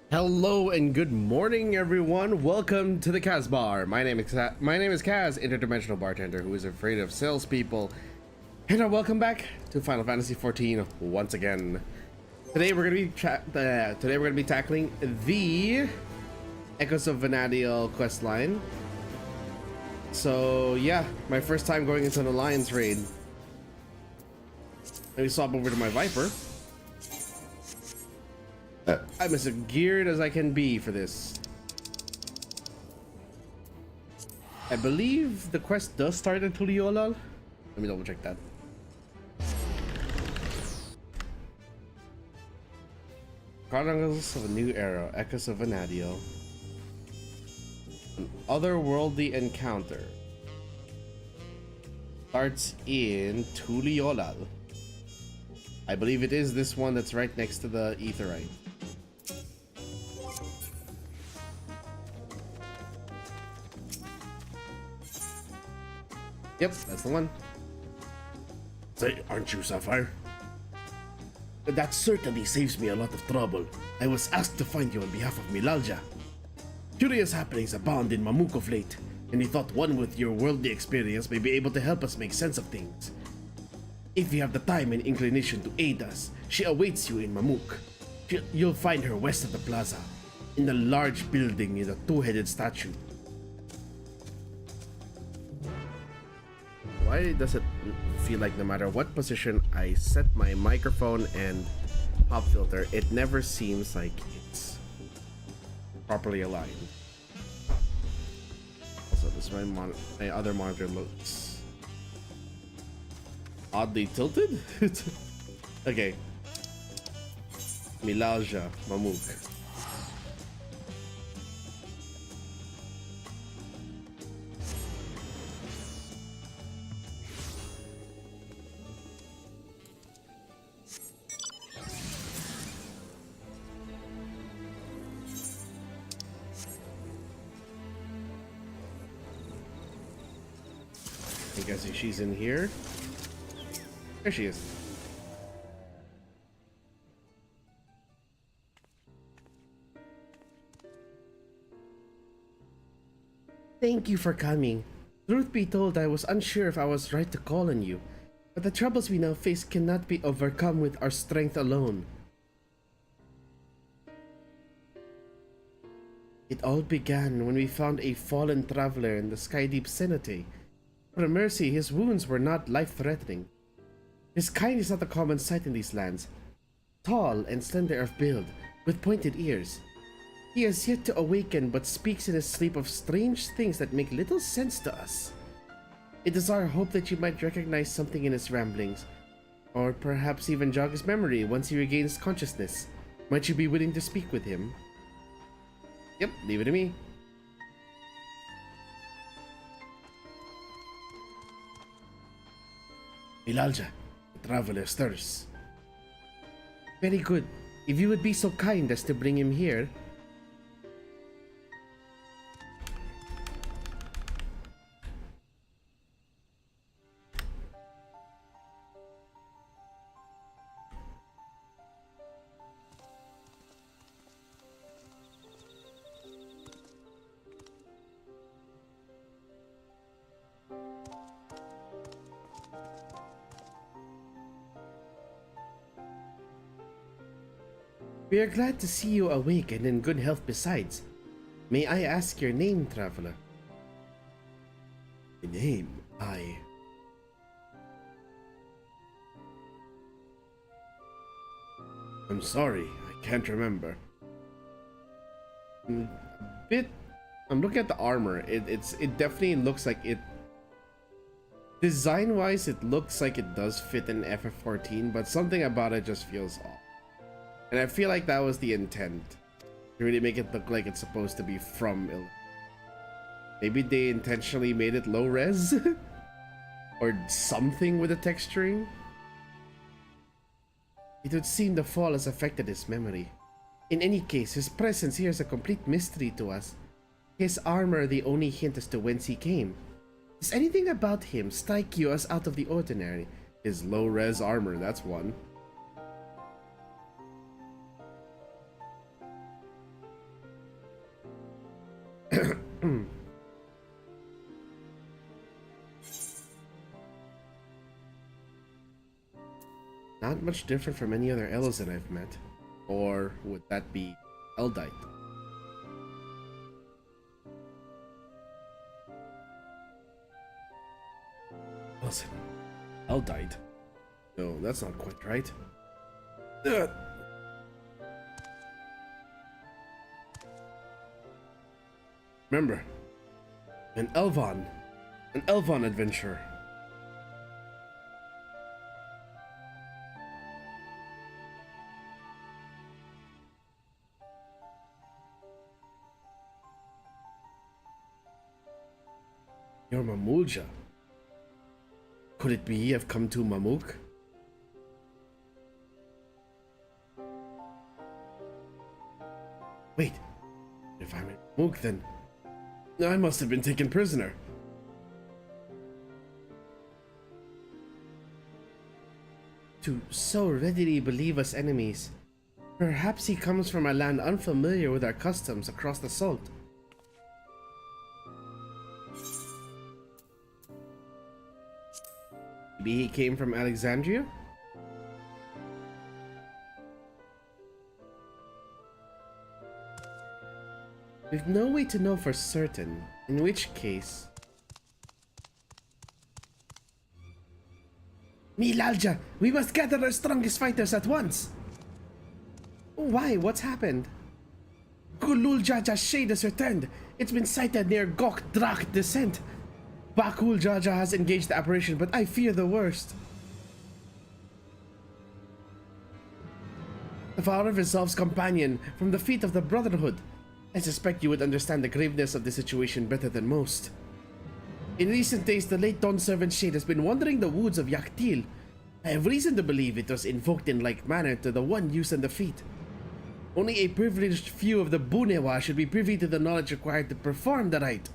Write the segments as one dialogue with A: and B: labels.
A: Hello and good morning, everyone. Welcome to the Kaz Bar. My name is Kaz, interdimensional bartender who is afraid of salespeople. And welcome back to Final Fantasy XIV once again. Today we're gonna be tackling the Echoes of Vana'diel quest line. So yeah, my first time going into an alliance raid. Let me swap over to my Viper. I'm as geared as I can be for this. I believe the quest does start in Tuliolal. Let me double check that. Chronicles of a New Era, Echoes of Vana'diel. An otherworldly encounter. Starts in Tuliolal. I believe it is this one that's right next to the Aetheryte. Yep, that's the one.
B: Say, aren't you Sapphire?
A: That certainly saves me a lot of trouble.
B: I was asked to find you on behalf of Milalja. Curious happenings abound in Mamuk of late, and he thought one with your worldly experience may be able to help us make sense of things. If you have the time and inclination to aid us, she awaits you in Mamuk. You'll find her west of the plaza, in the large building near the two-headed statue.
A: Why does it feel like no matter what position I set my microphone and pop filter, it never seems like it's properly aligned? Also, this my other monitor looks oddly tilted. Okay. Milalja, Mamuk. I'm guessing she's in here. There she is.
B: Thank you for coming. Truth be told, I was unsure if I was right to call on you, but the troubles we now face cannot be overcome with our strength alone. It all began when we found a fallen traveler in the Skydeep cenote. For a mercy, his wounds were not life-threatening. His kind is not a common sight in these lands. Tall and slender of build, with pointed ears. He has yet to awaken but speaks in his sleep of strange things that make little sense to us. It is our hope that you might recognize something in his ramblings, or perhaps even jog his memory once he regains consciousness. Might you be willing to speak with him?
A: Yep, leave it to me.
B: Milalja, the traveler stirs. Very good. If you would be so kind as to bring him here. We are glad to see you awake and in good health besides. May I ask your name, traveler?
A: My name? I'm sorry, I can't remember. A bit. I'm looking at the armor. It definitely looks like it. Design-wise, it looks like it does fit in FF14, but something about it just feels off. And I feel like that was the intent, to really make it look like it's supposed to be from Maybe they intentionally made it low res? Or something with the texturing?
B: It would seem the fall has affected his memory. In any case, his presence here is a complete mystery to us. His armor the only hint as to whence he came. Does anything about him strike you as out of the ordinary?
A: His low res armor, that's one.
B: Not much different from any other elves that I've met. Or would that be Eldite? Listen, Eldite? No, that's not quite right. Ugh. Remember, an Elvon adventurer. You're Mamulja. Could it be I've come to Mamuk? Wait, if I'm in Mamuk, then I must have been taken prisoner. To so readily believe us enemies, perhaps he comes from a land unfamiliar with our customs across the salt. Maybe he came from Alexandria? We've no way to know for certain, in which case... Milalja, we must gather our strongest fighters at once! Why? What's happened? Kululjaja's shade has returned. It's been sighted near Gok Drak Descent. Bakul Jaja has engaged the apparition, but I fear the worst. The father of Resolve's companion from the feet of the Brotherhood. I suspect you would understand the graveness of the situation better than most. In recent days, the late Dawn Servant Shade has been wandering the woods of Yaktil. I have reason to believe it was invoked in like manner to the one used in the feat. Only a privileged few of the Bunewa should be privy to the knowledge required to perform the rite.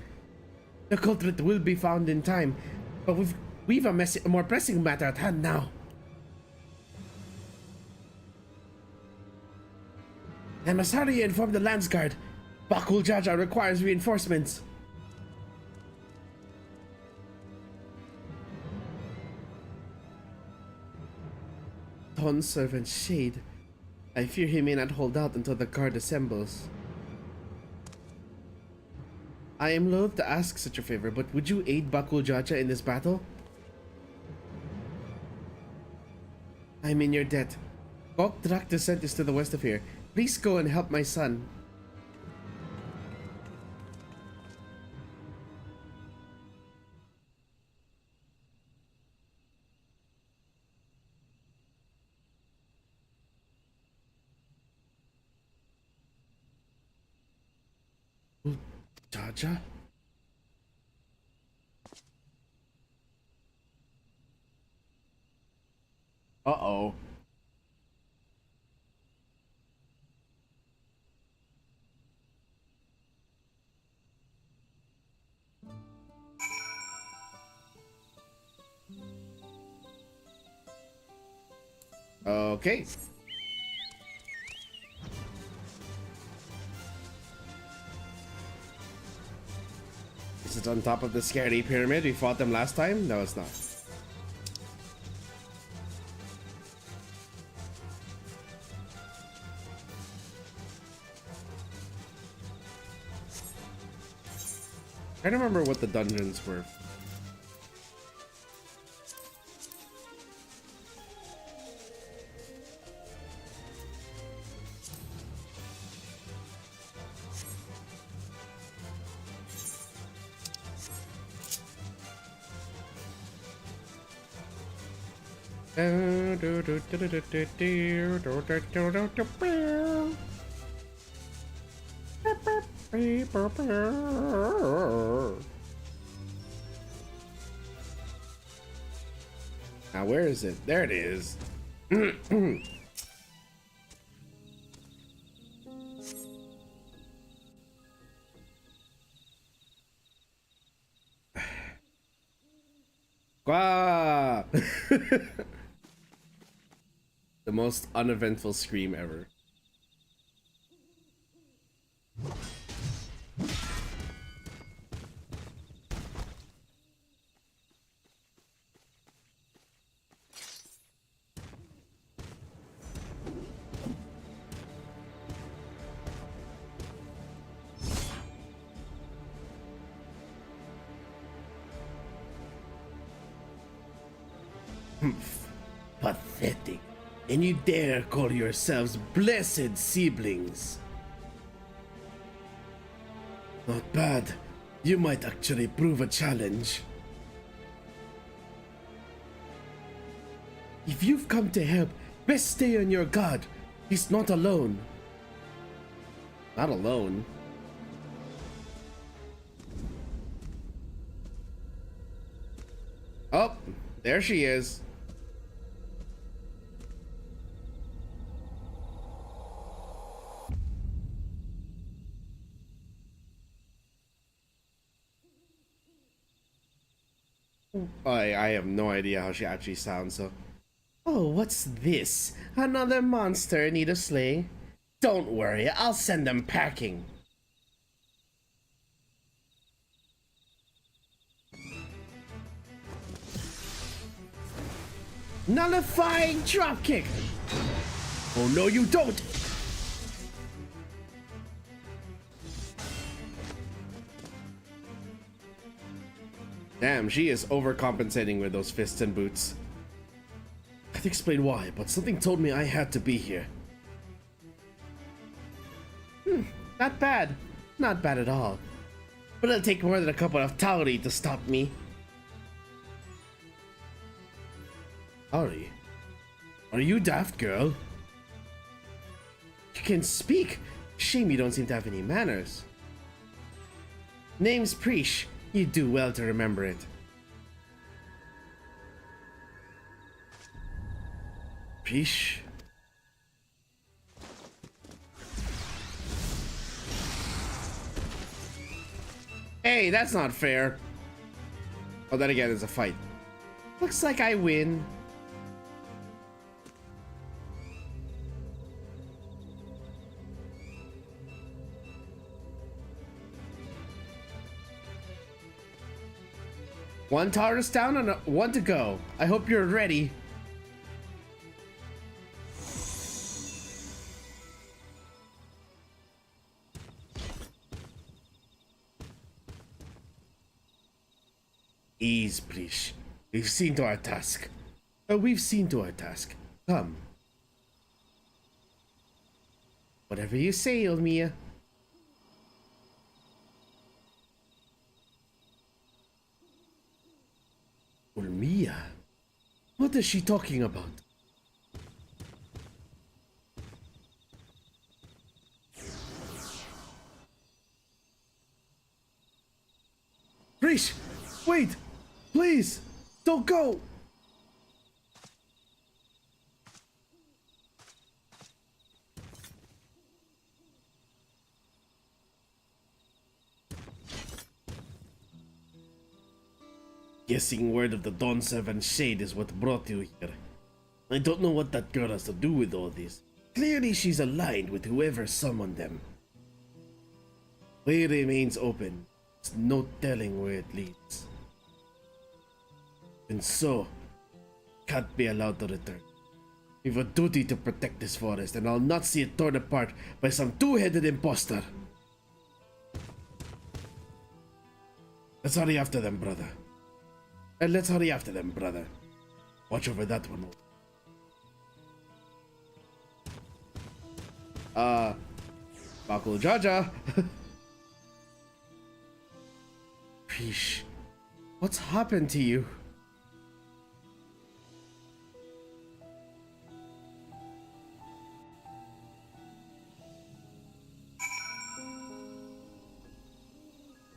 B: The culprit will be found in time, but we've a more pressing matter at hand now. I must hurry and inform the Landsguard. Bakul Jaja requires reinforcements. Dawn Servant Shade. I fear he may not hold out until the guard assembles. I am loath to ask such a favor, but would you aid Bakul Jaja in this battle? I'm in your debt. Gok Drak Descent is to the west of here. Please go and help my son. Jaja? Uh-oh. Okay. Is it on top of the scary pyramid? We fought them last time? No, it's not. I don't remember what the dungeons were. Now, where is it? There it is. Gwa! The most uneventful scream ever. Pathetic. And you dare call yourselves blessed siblings. Not bad. You might actually prove a challenge. If you've come to help, best stay on your guard. He's not alone. Not alone? Oh, there she is. I have no idea how she actually sounds, so. Oh, what's this? Another monster need a slay? Don't worry, I'll send them packing. Nullifying dropkick! Oh no, you don't! Damn, she is overcompensating with those fists and boots. I can't explain why, but something told me I had to be here. Not bad. Not bad at all. But it'll take more than a couple of Tauri to stop me. Tauri? Are you daft, girl? You can speak. Shame you don't seem to have any manners. Name's Preesh. You do well to remember it. Preesh? Hey, that's not fair. Oh, then again, it's a fight. Looks like I win. One Taurus down and one to go. I hope you're ready. Ease, please. We've seen to our task. Come. Whatever you say, Ulmia. Ulmia? What is she talking about? Preesh! Wait! Please! Don't go! Guessing word of the Dawn-7 Shade is what brought you here. I don't know what that girl has to do with all this. Clearly she's aligned with whoever summoned them. Way remains open. There's no telling where it leads. And so, can't be allowed to return. We've a duty to protect this forest, and I'll not see it torn apart by some two-headed imposter. Let's hurry after them, brother. Watch over that one. Bakul Jaja. Preesh, what's happened to you?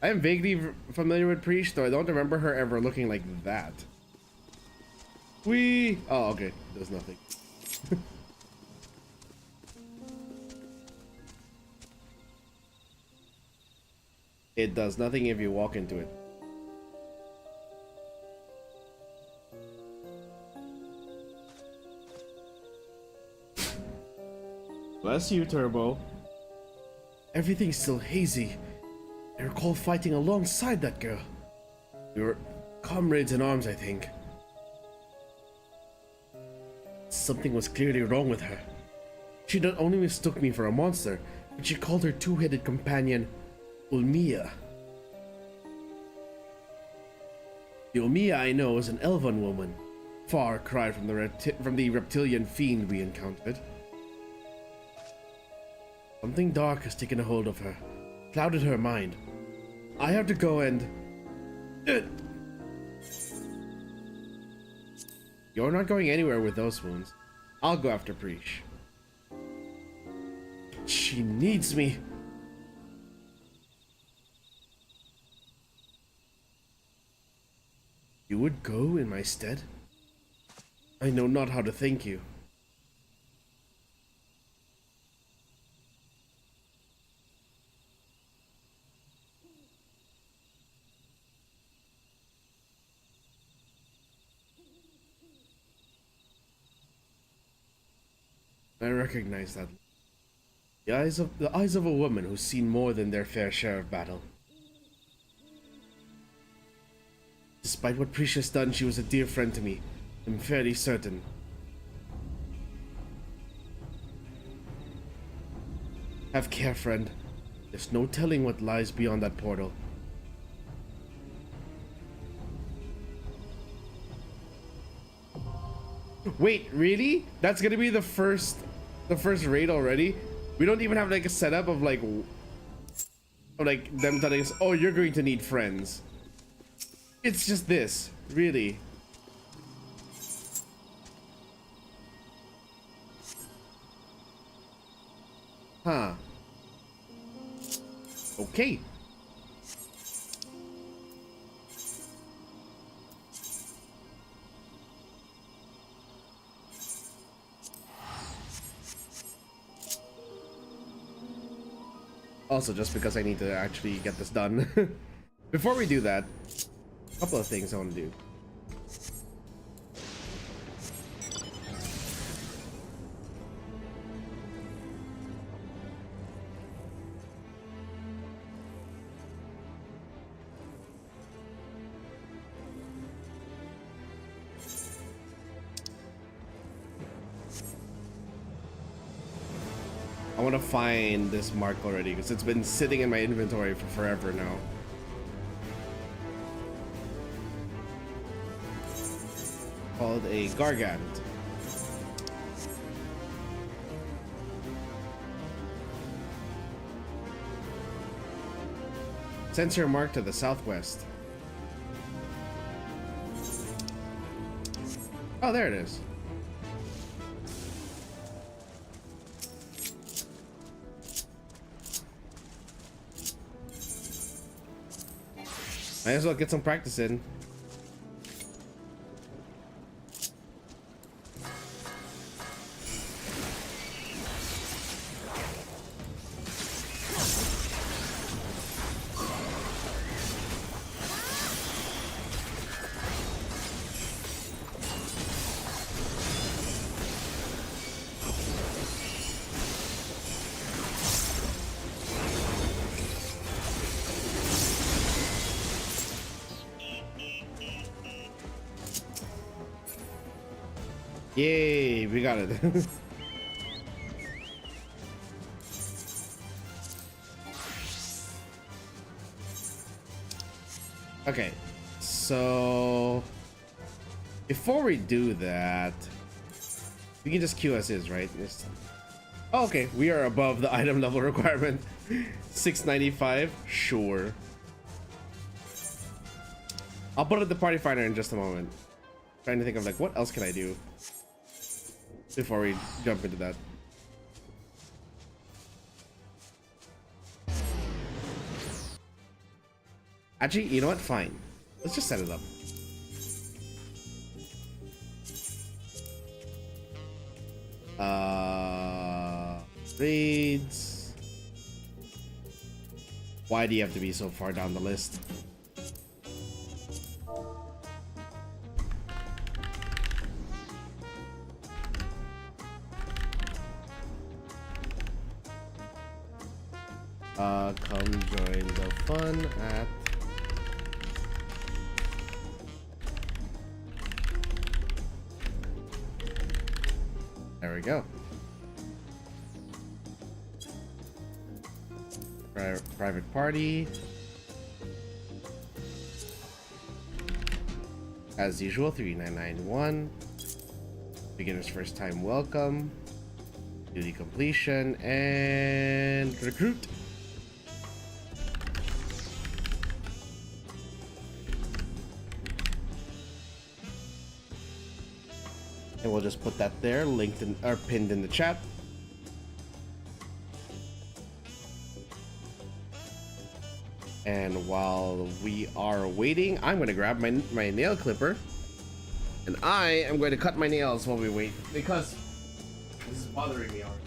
B: I am vaguely familiar with Preesh, though I don't remember her ever looking like that. Oh, okay. There's nothing. It does nothing if you walk into it. Bless you, Turbo. Everything's still hazy. I recall fighting alongside that girl. We were comrades in arms, I think. Something was clearly wrong with her. She not only mistook me for a monster, but she called her two-headed companion Ulmia. The Ulmia I know is an elven woman. Far cry from the reptilian fiend we encountered. Something dark has taken a hold of her, clouded her mind. I have to go and... You're not going anywhere with those wounds. I'll go after Preesh. She needs me. You would go in my stead? I know not how to thank you. I recognize that. The eyes of a woman who's seen more than their fair share of battle. Despite what Preesh has done, she was a dear friend to me. I'm fairly certain. Have care, friend. There's no telling what lies beyond that portal. Wait, really? That's gonna be the first raid already? We don't even have like a setup of like them telling us, oh, you're going to need friends. It's just this, really. Huh. Okay. Also, just because I need to actually get this done. Before we do that, a couple of things I want to do. I want to find this mark already because it's been sitting in my inventory for forever now. Called a Gargant. Sensor mark to the southwest. Oh, there it is. Might as well get some practice in. Yay, we got it. Okay, so before we do that, we can just queue as is, right? Oh, okay, we are above the item level requirement. 695, sure. I'll put it the party finder in just a moment. Trying to think of like what else can I do before we jump into that. Actually, you know what? Fine. Let's just set it up. Raids. Why do you have to be so far down the list? Come join the fun at... There we go. Private party. As usual, 3991. Beginner's first time welcome. Duty completion and recruit. And we'll just put that there, linked in or pinned in the chat. And while we are waiting, I'm going to grab my nail clipper. And I am going to cut my nails while we wait, because this is bothering me already.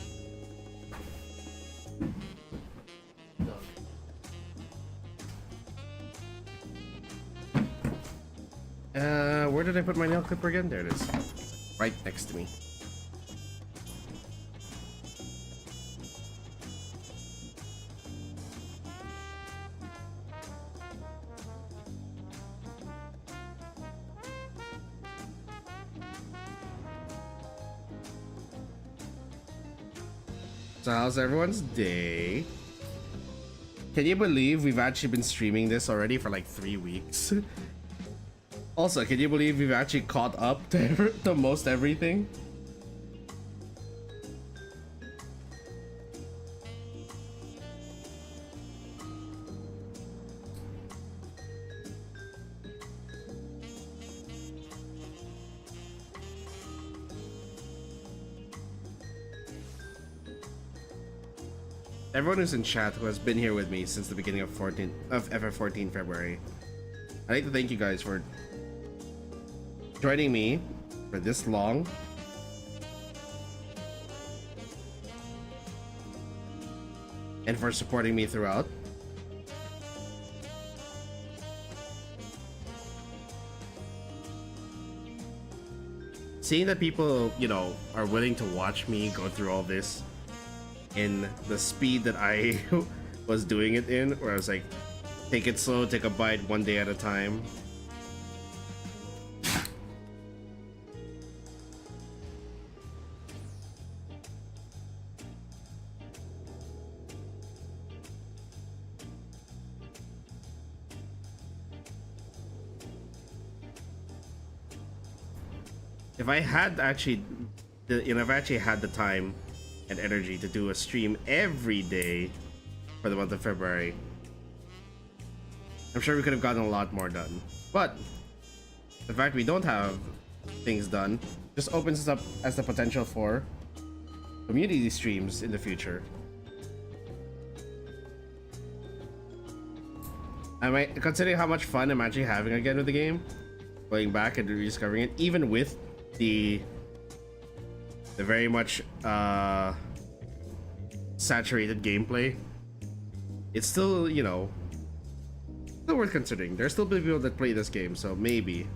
B: Where did I put my nail clipper again? There it is. Right next to me. So how's everyone's day? Can you believe we've actually been streaming this already for like 3 weeks? Also, can you believe we've actually caught up to most everything? Everyone who's in chat who has been here with me since the beginning of FF14 February, I'd like to thank you guys for joining me for this long. And for supporting me throughout. Seeing that people, you know, are willing to watch me go through all this in the speed that I was doing it in, where I was like, take it slow, take a bite one day at a time. If I had actually, if I actually had the time and energy to do a stream every day for the month of February, I'm sure we could have gotten a lot more done. But the fact we don't have things done just opens us up as the potential for community streams in the future. Considering how much fun I'm actually having again with the game, going back and rediscovering it, even with the very much saturated gameplay, it's still, you know, still worth considering. There's still people that play this game, so maybe.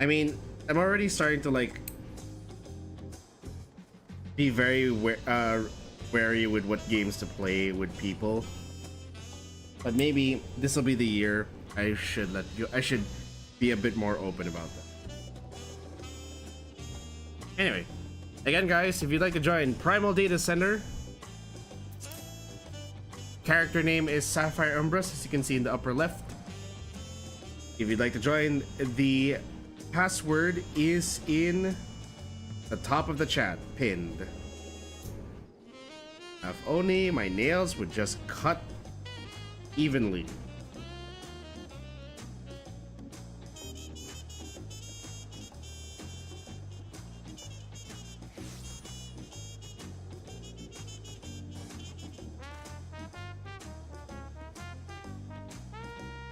B: I mean, I'm already starting to like be very wary with what games to play with people. But maybe this will be the year I should be a bit more open about that. Anyway, again guys, if you'd like to join Primal Data Center, character name is Sapphire Umbrus, as you can see in the upper left. If you'd like to join, the password is in the top of the chat, pinned. If only my nails would just cut evenly.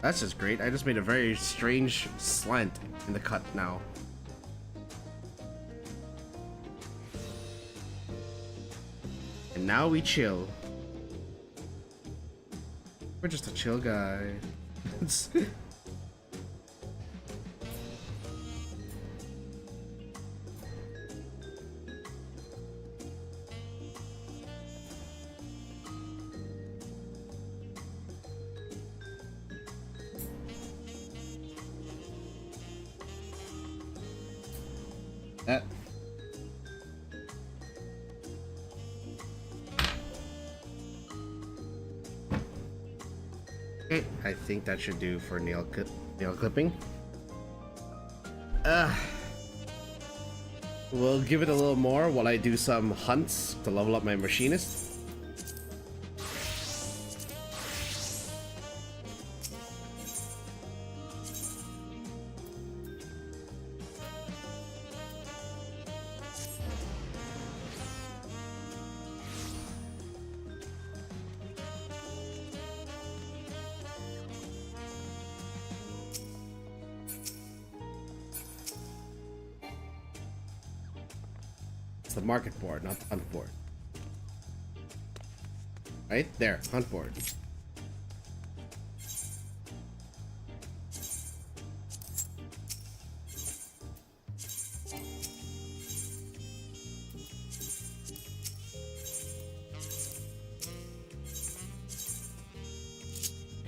B: That's just great. I just made a very strange slant in the cut now. And now we chill. We're just a chill guy.
A: Okay, I think that should do for nail clipping. We'll give it a little more while I do some hunts to level up my machinist. The market board, not the hunt board. Right there, hunt board.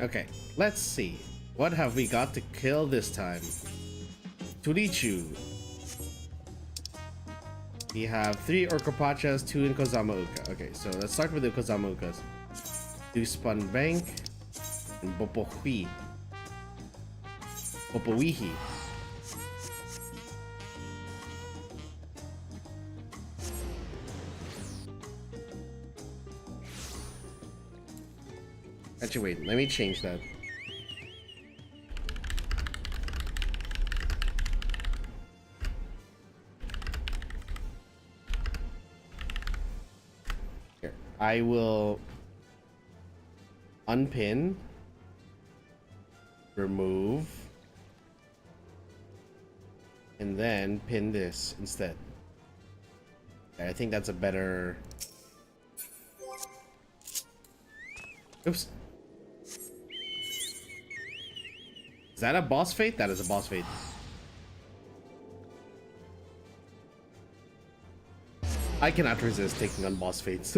A: Okay, let's see. What have we got to kill this time? Turichu. We have 3 Orcopachas, 2 in Kozama-uka. Okay, so let's start with the Kozama-ukas. 2 Spun Bank and Bopohui. Bopowihi. Actually, wait, let me change that. I will unpin, remove, and then pin this instead. I think that's a better... Oops. Is that a boss fate? That is a boss fate. I cannot resist taking on boss fates.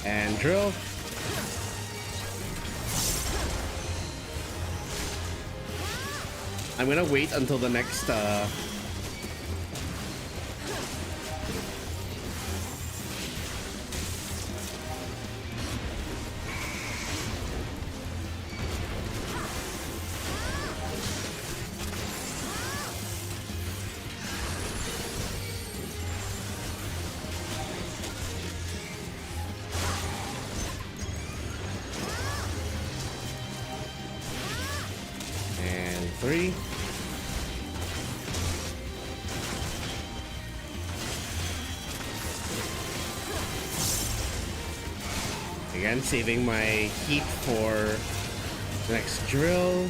A: And drill. I'm gonna wait until the next and 3. Again, saving my heat for the next drill.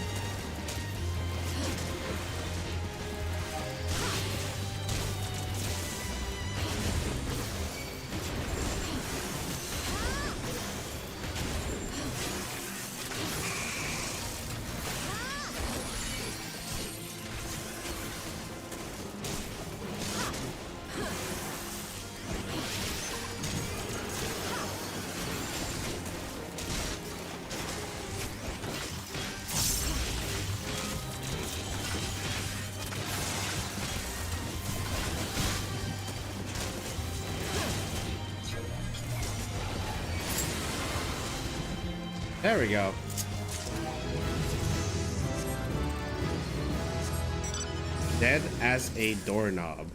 A: There we go. Dead as a doorknob.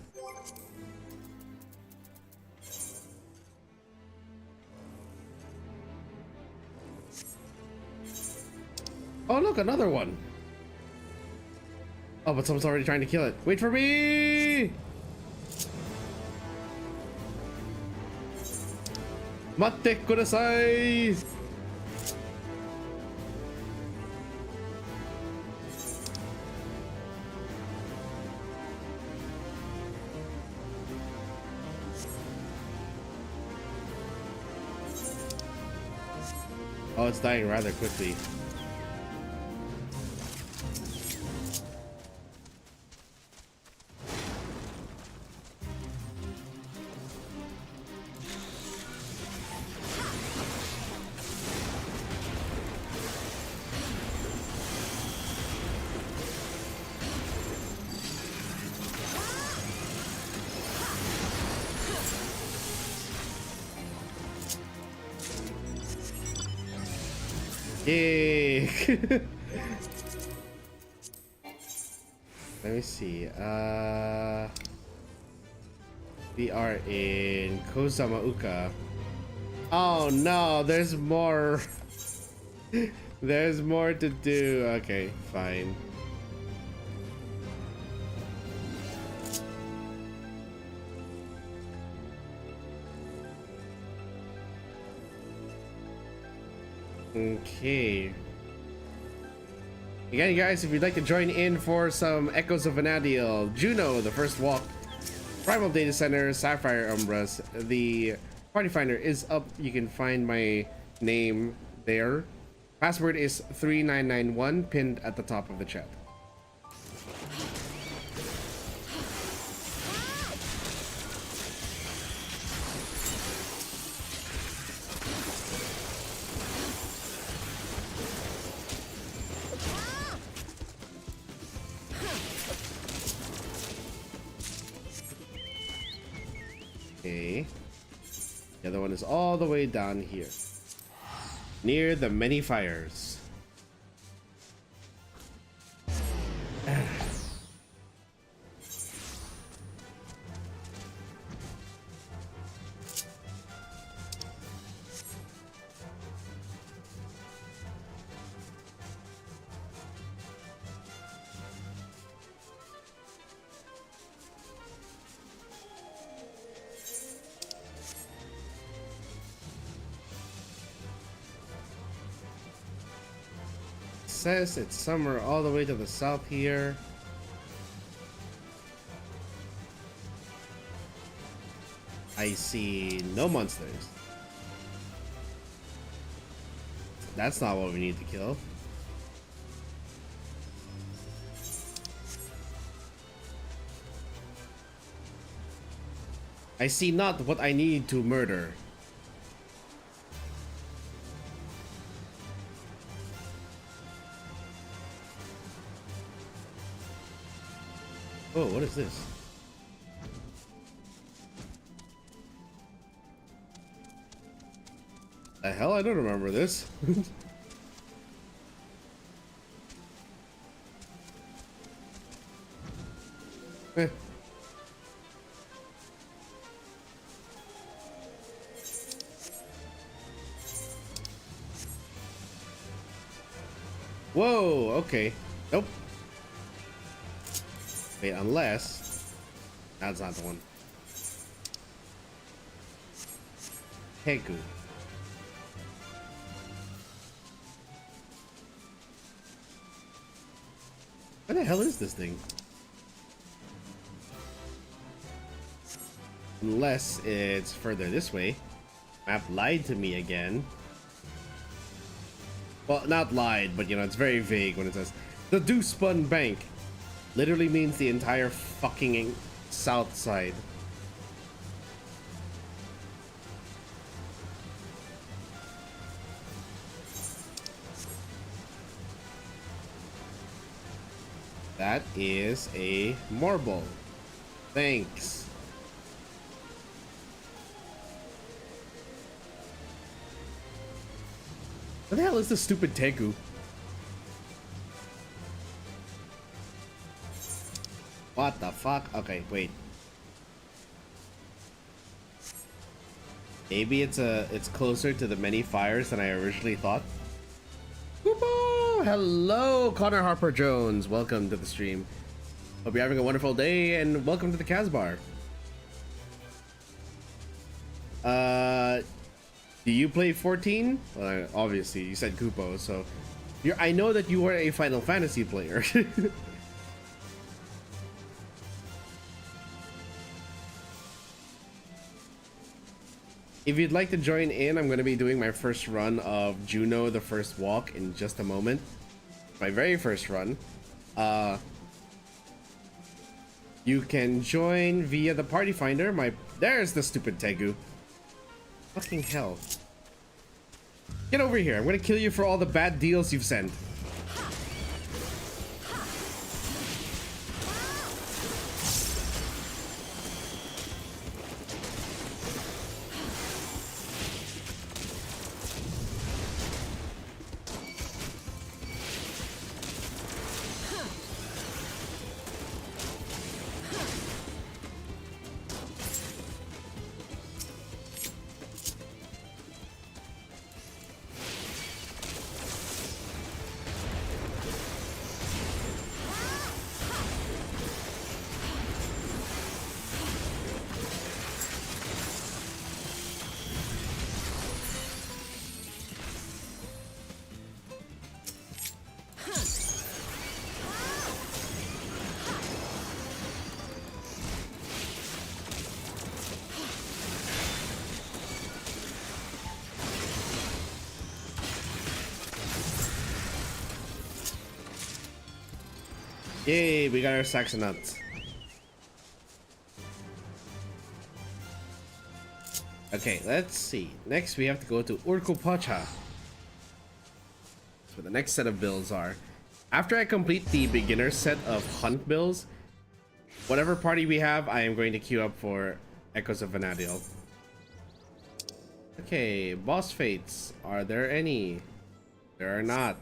A: Oh, look, another one.
B: Oh, but someone's already trying to kill it. Wait for me! Matte kudasai! Oh, it's dying rather quickly. Yay! Let me see. We are in KAZ-oku. Oh no, there's more. There's more to do. Okay, fine. Okay. Again, guys, if you'd like to join in for some Echoes of Vana'diel, Juno, the First Walk, Primal Data Center, Sapphire Umbras, the Party Finder is up. You can find my name there. Password is 3991, pinned at the top of the chat. Okay. The other one is all the way down here, near the many fires. Says it's somewhere all the way to the south here. I see no monsters. That's not what we need to kill. I see not what I need to murder. Oh, what is this? The hell? I don't remember this. Eh. Whoa, okay. Nope. Wait, unless that's not the one. Heku. Where the hell is this thing? Unless it's further this way. Map lied to me again. Well, not lied, but you know, it's very vague when it says the Dewspun Bank. Literally means the entire fucking south side. That is a marble. Thanks. What the hell is this stupid Tegu? What the fuck? Okay, wait. Maybe it's closer to the many fires than I originally thought. Whoopoo! Hello, Connor Harper Jones. Welcome to the stream.
A: Hope you're having a wonderful day, and welcome to the KAZ bar. Do you play 14? Well, obviously, you said Kupo, so I know that you are a Final Fantasy player. If you'd like to join in, I'm going to be doing my first run of Juno the First Walk in just a moment. My very first run. You can join via the party finder. There's the stupid Tegu. Fucking hell. Get over here. I'm gonna kill you for all the bad deals you've sent. Yay, we got our Saxonauts. Okay, let's see. Next, we have to go to Urkopacha. That's where the next set of builds are. After I complete the beginner set of hunt builds, whatever party we have, I am going to queue up for Echoes of Vana'diel. Okay, boss fates. Are there any? There are not.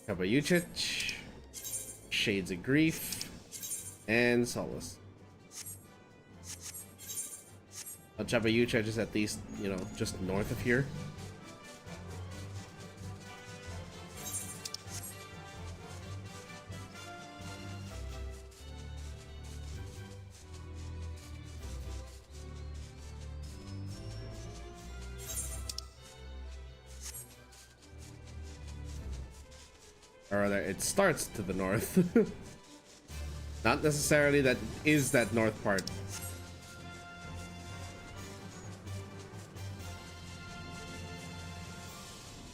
A: Kabayuchich, Shades of Grief, and Solace. Well, Chabayuchich is at least, you know, just north of here. Or rather, it starts to the north. Not necessarily that is that north part.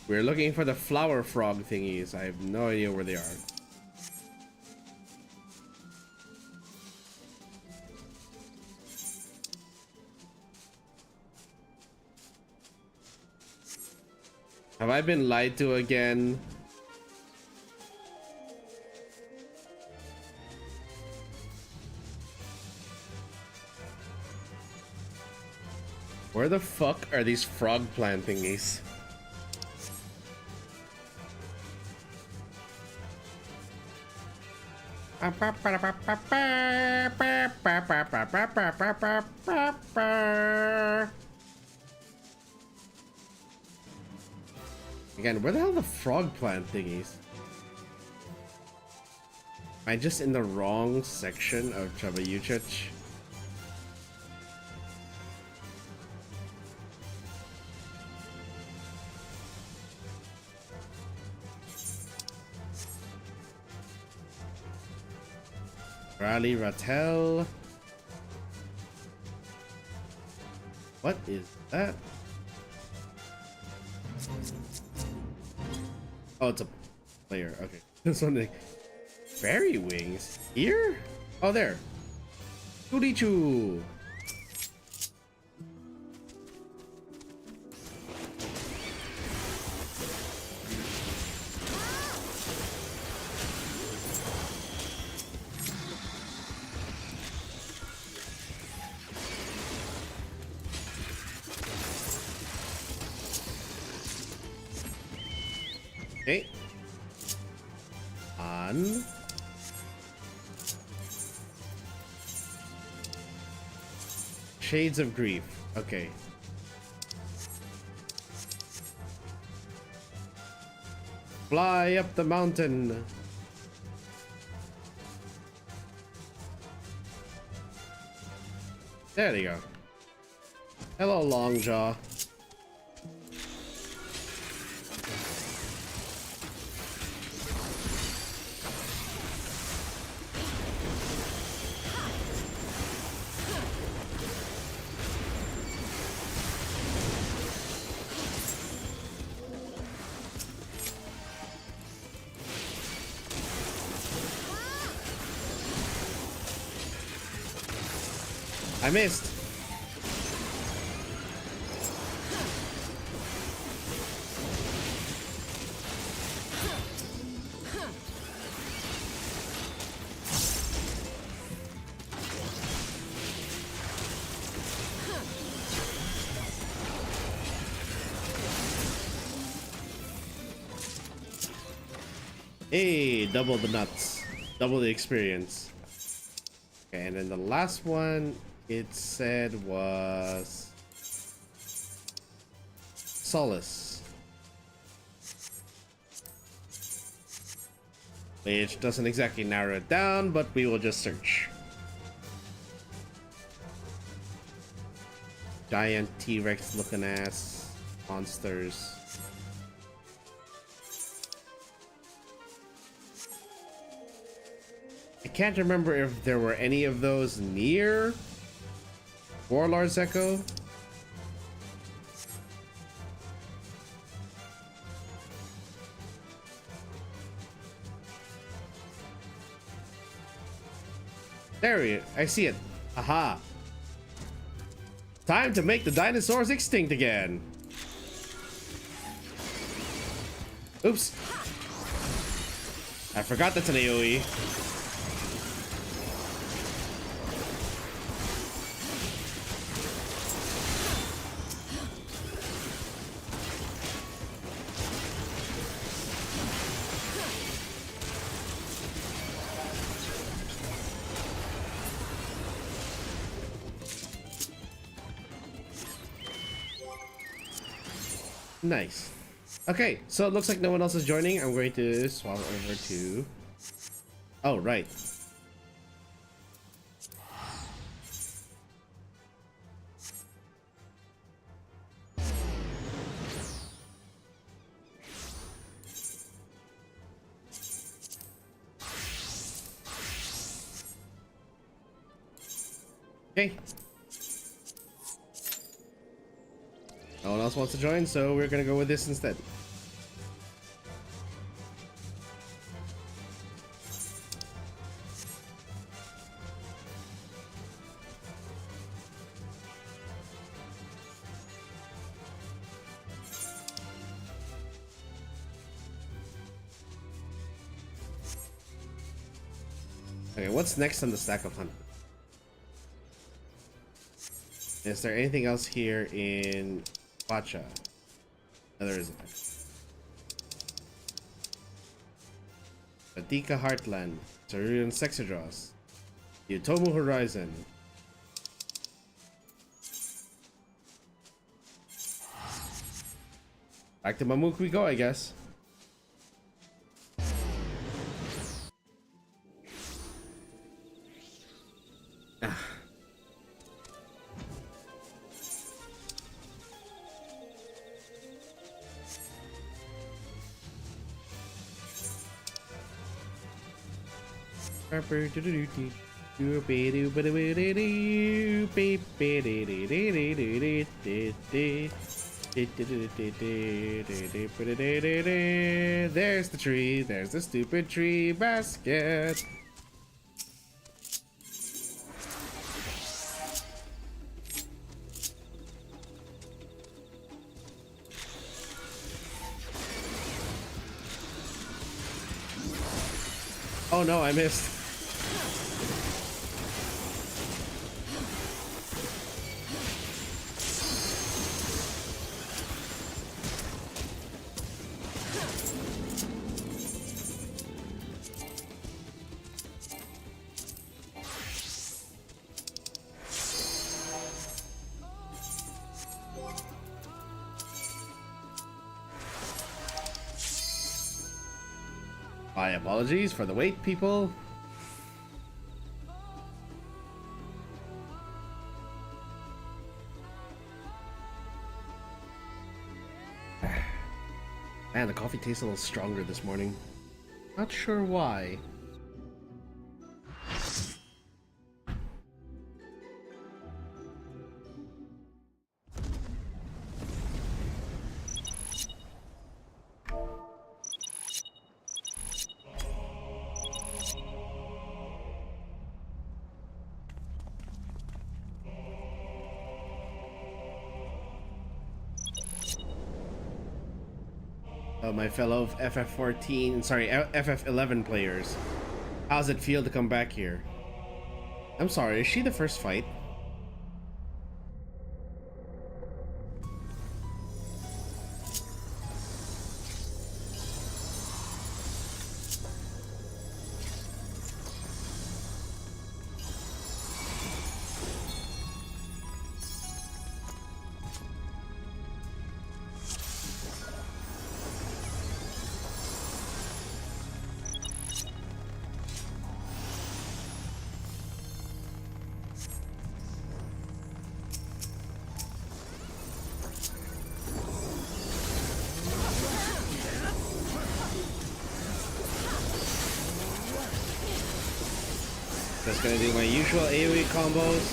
A: We're looking for the flower frog thingies. I have no idea where they are. Have I been lied to again? Where the fuck are these frog plant thingies? Again, where the hell are the frog plant thingies? Am I just in the wrong section of Chabayuchich? Rally Rattel. What is that? Oh, it's a player. Okay. This one. Fairy wings? Here? Oh, there. Churichu. Okay. On. Shades of Grief. Okay.
B: Fly up the mountain. There you go. Hello, Longjaw. I missed. Hey, double the nuts, double the experience. Okay, and then the last one it said was Solace, which doesn't exactly narrow it down, but we will just search. Giant T-Rex looking ass monsters. I can't remember if there were any of those near Warlord's Echo. There I see it. Aha. Time to make the dinosaurs extinct again. Oops. I forgot that's an AoE. Nice. Okay, so it looks like no one else is joining. I'm going to swap over to... Oh, right. Okay. No one else wants to join, so we're gonna go with this instead. Okay, what's next on the stack of hunt? Is there anything else here in Pacha? No, there isn't. Adika Heartland, Cerulean Sexidros, Utomu Horizon. Back to Mamuk we go, I guess. There's the tree, there's the stupid tree basket. Oh no, I missed.
A: My apologies for the wait, people. Man, the coffee tastes a little stronger this morning. Not sure why. My fellow FF11 players. How's it feel to come back here? I'm sorry, is she the first fight? Just gonna do my usual AoE combos.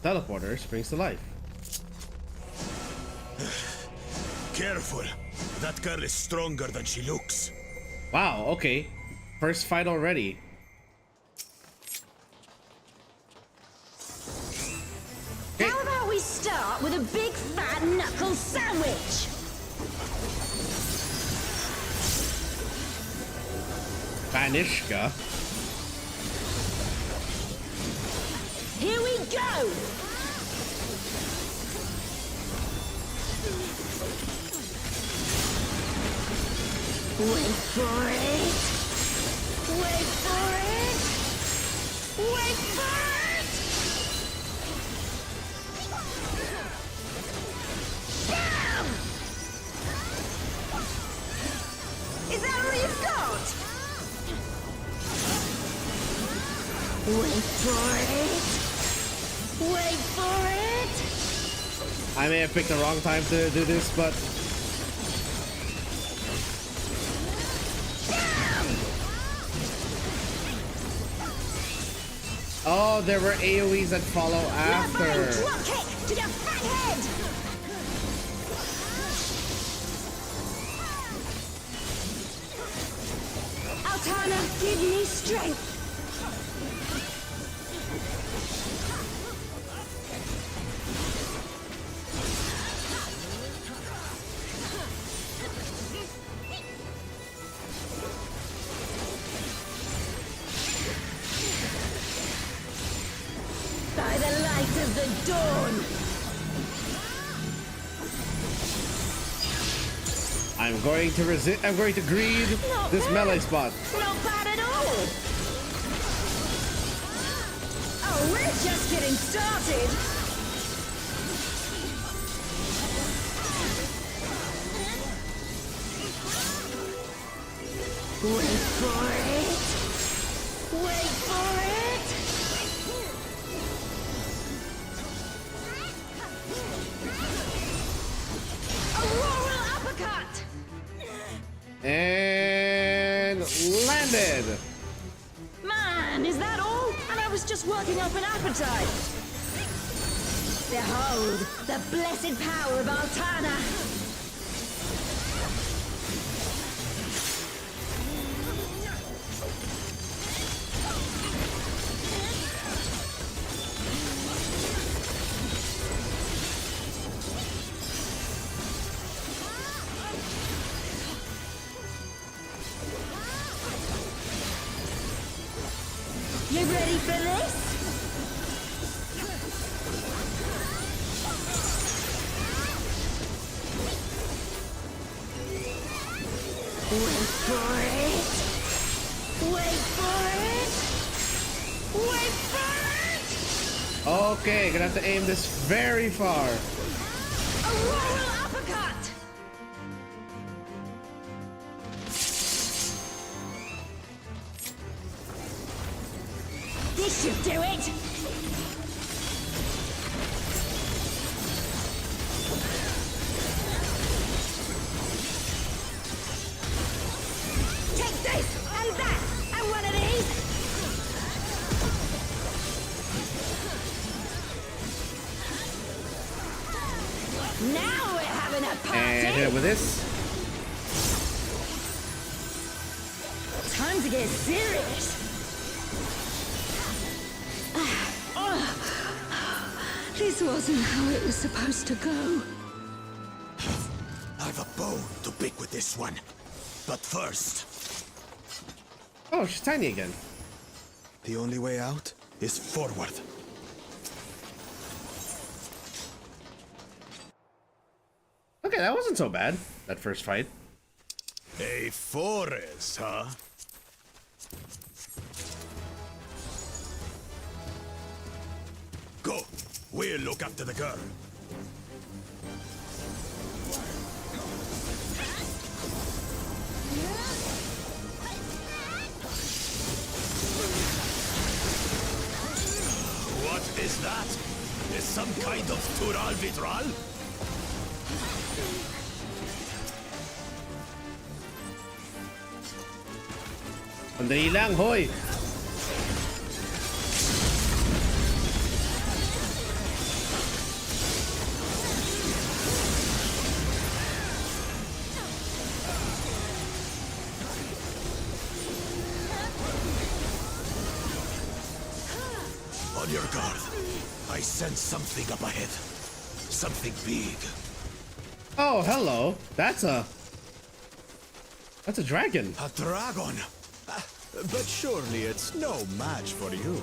A: Teleporter springs to life.
C: Careful. That girl is stronger than she looks.
A: Wow, okay. First fight already.
D: How about we start with a big fat knuckle sandwich?
A: Vanishka.
D: Here we go! Wait for it! Wait for it! Wait for it! Bam! Is that all you've got? Wait for it! Wait for it!
A: I may have picked the wrong time to do this, but oh, there were AoEs that follow after.
D: Drop kick to the fat head! Altana, give me strength! By the light of the dawn!
A: I'm going to resist. I'm going to greed this melee spot.
D: Not bad at all! Oh, we're just getting started! Wait for it! Wait for it! Auroral uppercut!
A: And landed.
D: Man, is that all? And I was just working up an appetite. Behold, the blessed power of Altana. You ready for this? Wait for it. Wait
B: Okay, gonna have to aim this very far.
D: A royal uppercut! This should do it! Take this, and that, and one of these! Now we're having a party!
B: And hit it with this.
D: Time to get serious! This wasn't how it was supposed to go.
C: I've a bone to pick with this one. But first,
B: Oh, she's tiny again.
C: the only way out is forward.
B: Okay, that wasn't so bad, that first fight.
C: A forest, huh? Go. We'll look after the girl. What is that? Is some kind of tural vitral?
B: Sandali lang, hoy!
C: On your guard. I sense something up ahead. Something big.
B: Oh, hello. That's a dragon.
C: A dragon. But surely it's no match for you.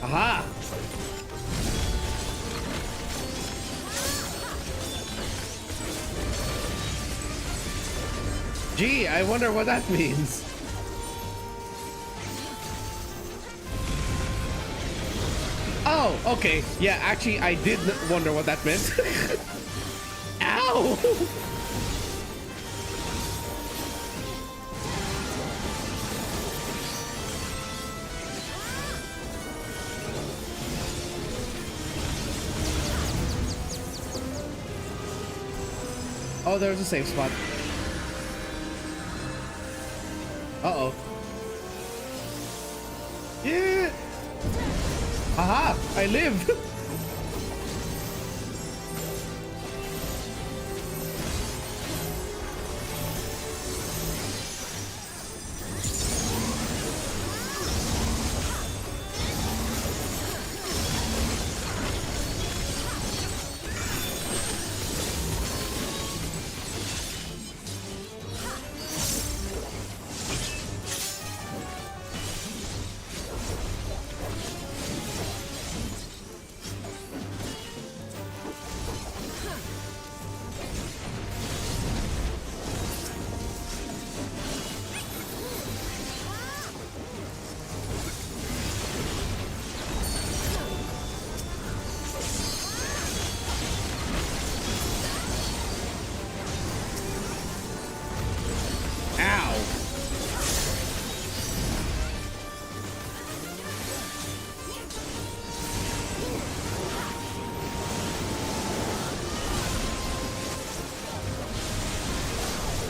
B: Aha! Gee, I wonder what that means. Oh, okay. Yeah, actually, I did wonder what that meant. Ow! Oh, there's a safe spot. Uh-oh. Yeah! Aha! I live!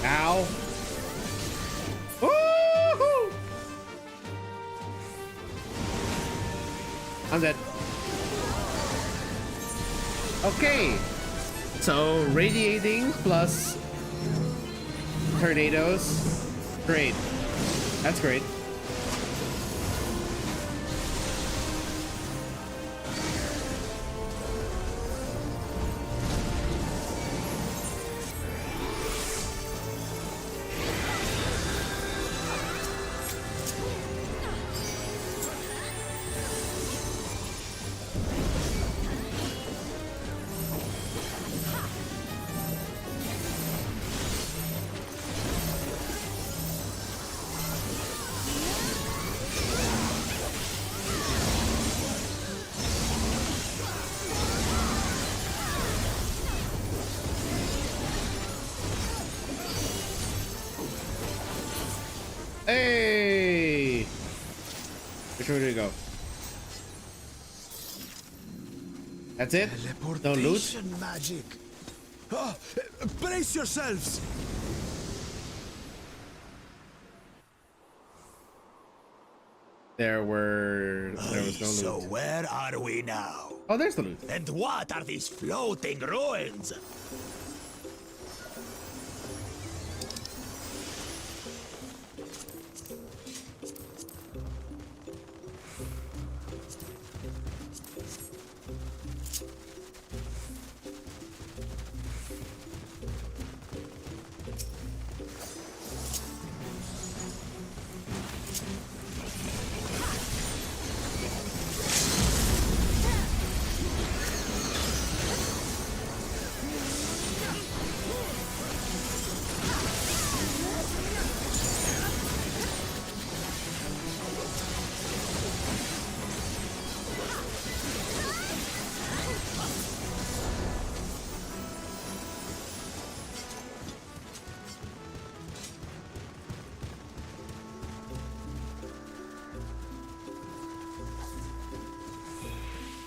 B: Ow. Woohoo! I'm dead. Okay. So radiating plus tornadoes. Great. That's great. Hey! Which way do we go? That's it? No loot?
C: Teleportation magic. Ah, brace yourselves.
B: There was no
C: So
B: loot.
C: where are we now?
B: Oh, there's the loot.
C: And what are these floating ruins?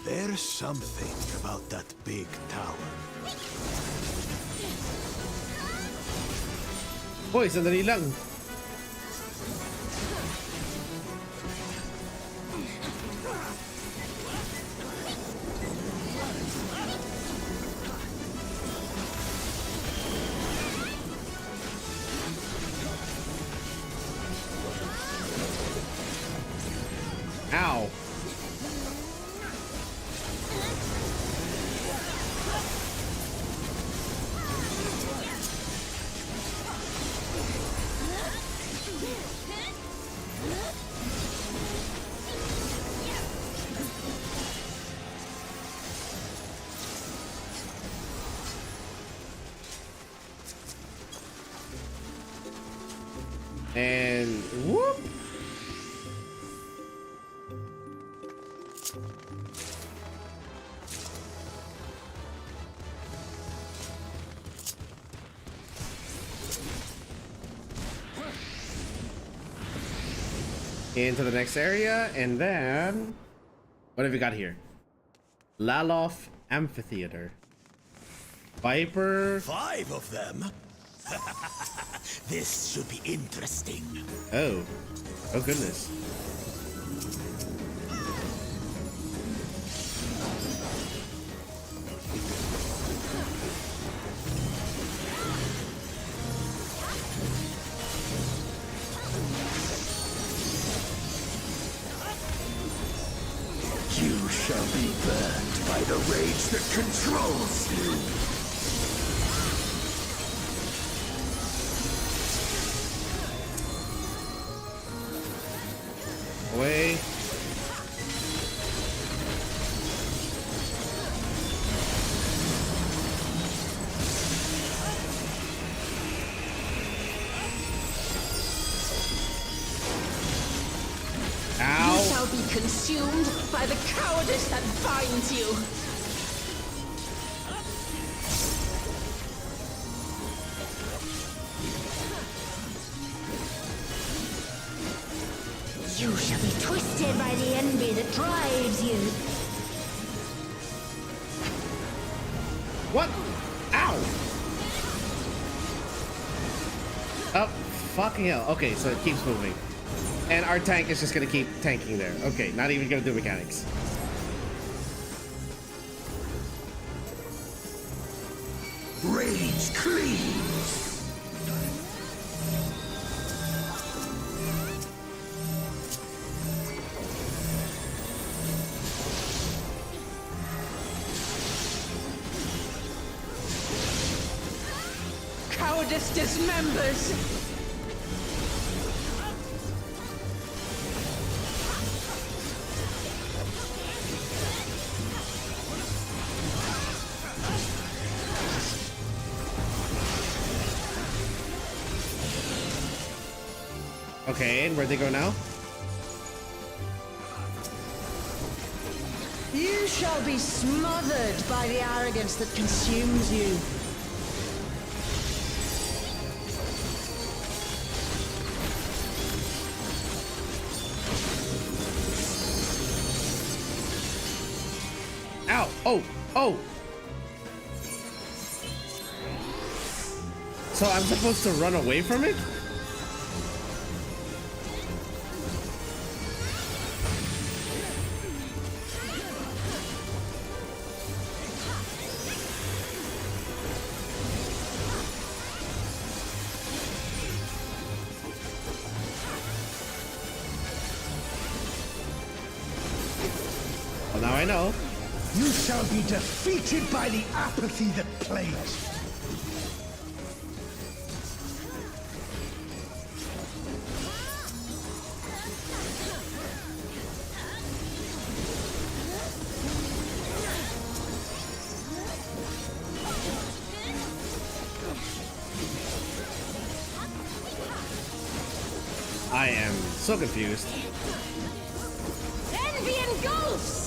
C: There's something about that big tower.
B: Boy, sandali lang. Ow. And whoop. Into the next area, and then what have we got here? Lalof Amphitheater. Viper.
C: 5 of them? This should be interesting.
B: Oh. Oh goodness.
C: You shall be burned by the rage that controls you.
B: Away. Ow.
D: You shall be consumed by the cowardice that binds you. You shall be twisted by the envy that drives you.
B: What? Ow! Oh, fucking hell. Okay, so it keeps moving. And our tank is just gonna keep tanking there. Okay, not even gonna do mechanics.
C: Rage cleaves.
E: Cowardice dismembers!
B: Okay, and where'd they go now?
E: You shall be smothered by the arrogance that consumes you.
B: Ow! Oh! Oh! So I'm supposed to run away from it? Well, now I know.
C: You shall be defeated by the apathy that plagues.
B: I am so confused.
D: Envy engulfs!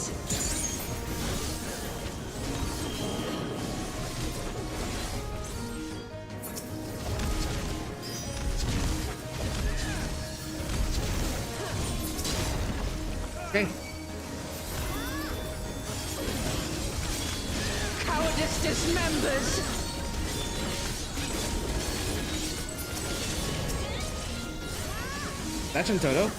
B: Okay.
E: Cowardice dismembers!
B: That's in Toto.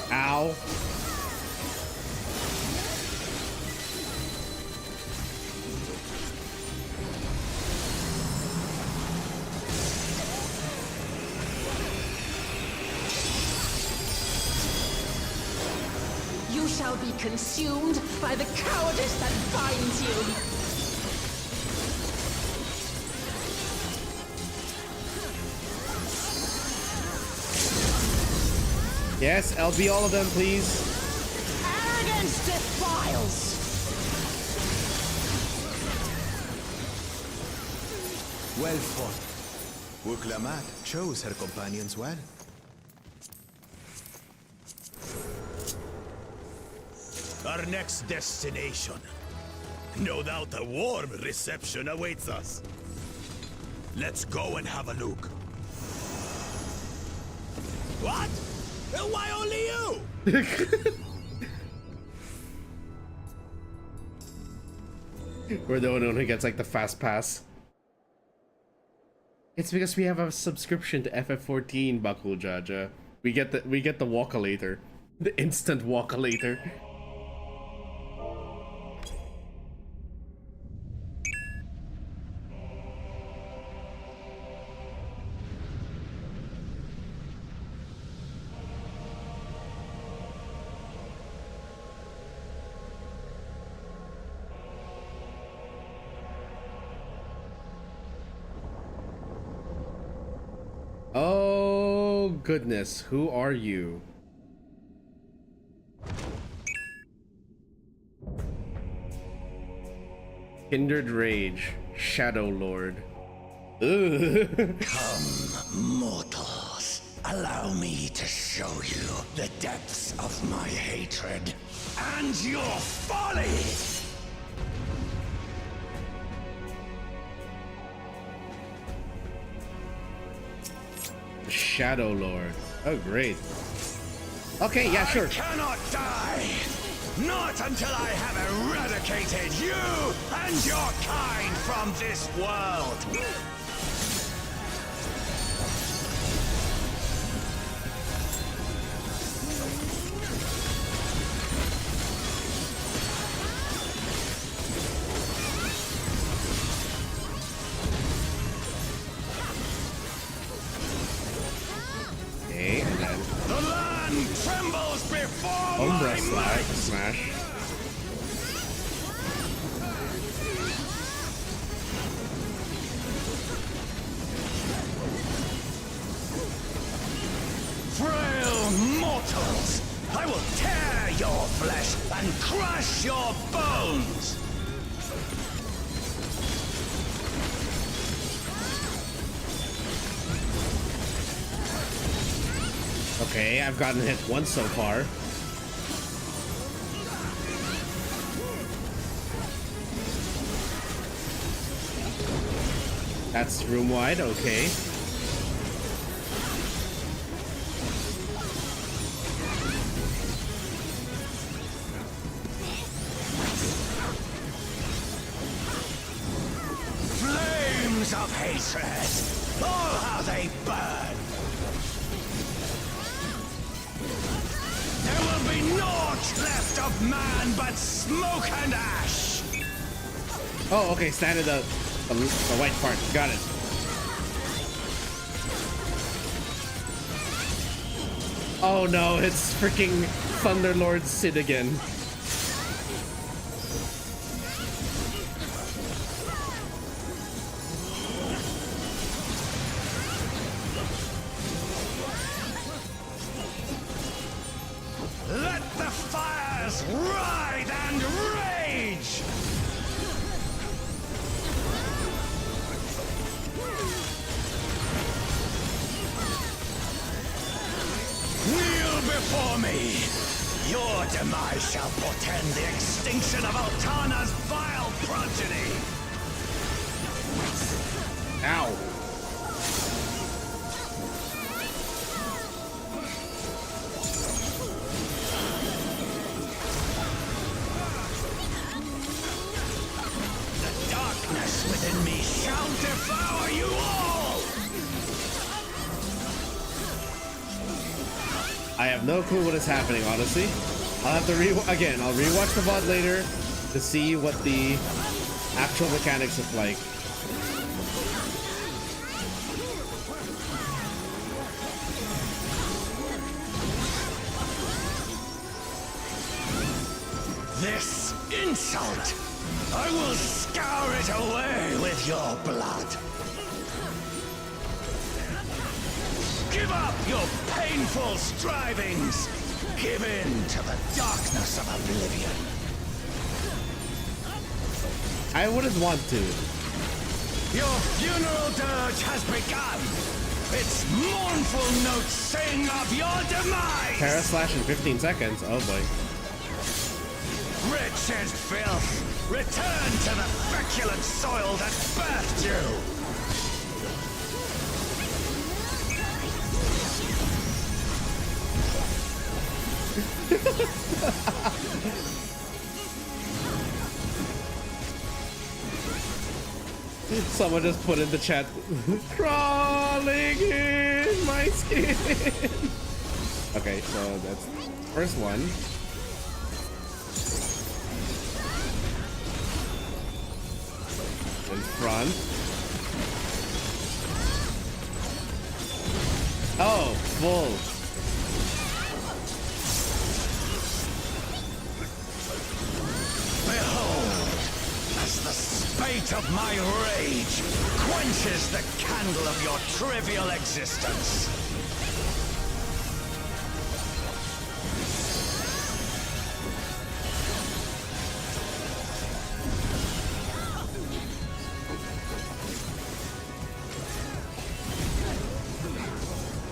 B: Ow.
E: You shall be consumed by the cowardice that binds you.
B: Yes, LB all of them, please.
E: Arrogance defiles.
C: Well fought. Uklamat chose her companions well. Our next destination. No doubt a warm reception awaits us. Let's go and have a look. What? Why only you?
B: We're the only one who gets like the fast pass. It's because we have a subscription to FF14, Bakul Jaja. We get the walkalator. The instant walkalator. Oh goodness, who are you? Kindred Rage, Shadow Lord. Ugh.
C: Come, mortals. Allow me to show you the depths of my hatred and your folly!
B: Shadow Lord. Oh great. Okay, yeah, sure.
C: I cannot die! Not until I have eradicated you and your kind from this world! flesh and crush your bones!
B: Okay, I've gotten hit once so far. That's room wide, okay.
C: Flames of hatred! Oh, how they burn! There will be naught left of man but smoke and ash!
B: Oh, okay, stand in the white part. Got it. Oh no, it's freaking Thunderlord Sid again.
C: Let the fires ride and rage! Kneel before me! Your demise shall portend the extinction of Altana's vile progeny!
B: Ow.
C: The darkness within me shall devour you all!
B: I have no clue what is happening, honestly. I'll have to I'll rewatch the VOD later to see what the actual mechanics look like.
C: This insult, I will scour it away with your blood. Give up your painful strivings. Give in to the darkness of oblivion.
B: I wouldn't want to.
C: Your funeral dirge has begun. Its mournful notes sing of your demise.
B: Paraslash in 15 seconds. Oh boy.
C: Wretched filth, return to the feculent soil that birthed you.
B: Someone just put in the chat, crawling in my skin. Okay, so that's first one. In front. Oh, full.
C: Behold, as the spate of my rage quenches the candle of your trivial existence.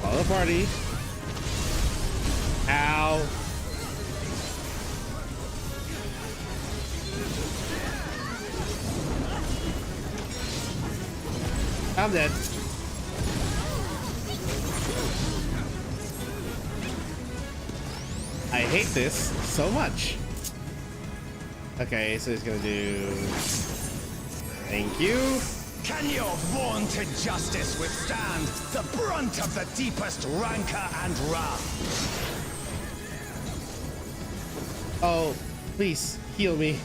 B: Follow the party. Ow. I'm dead. I hate this so much. Okay, so he's gonna do... Thank you.
C: Can your vaunted justice withstand the brunt of the deepest rancor and wrath?
B: Oh, please, heal me.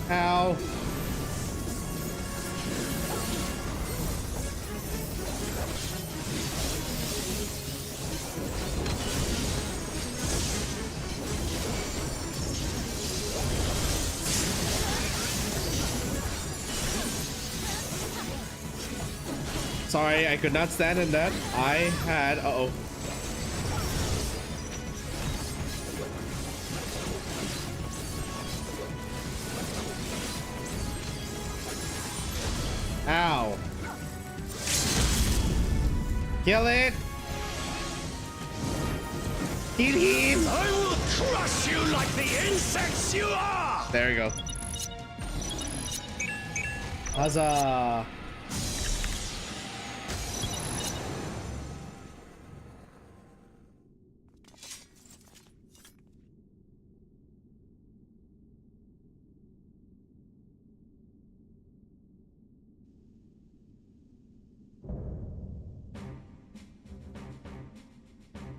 B: Ow. Sorry, I could not stand in that. I had... Uh-oh. Ow. Kill it. Kill him.
C: I will crush you like the insects you are!
B: There we go. Huzzah.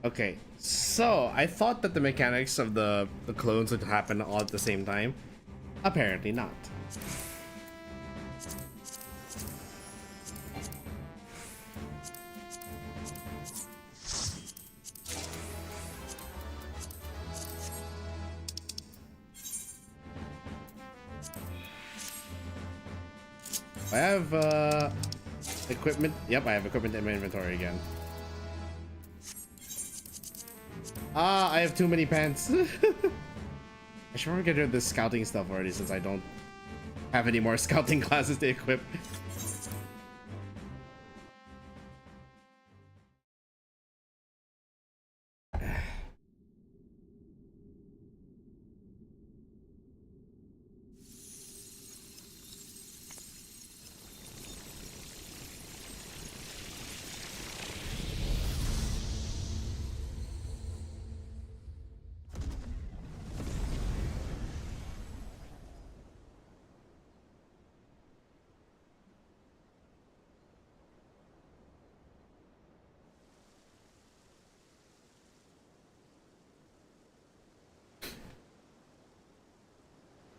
B: Okay, so I thought that the mechanics of the clones would happen all at the same time. Apparently not. I have equipment. Yep, I have equipment in my inventory again. Ah, I have too many pants. I should probably get rid of this scouting stuff already since I don't have any more scouting classes to equip.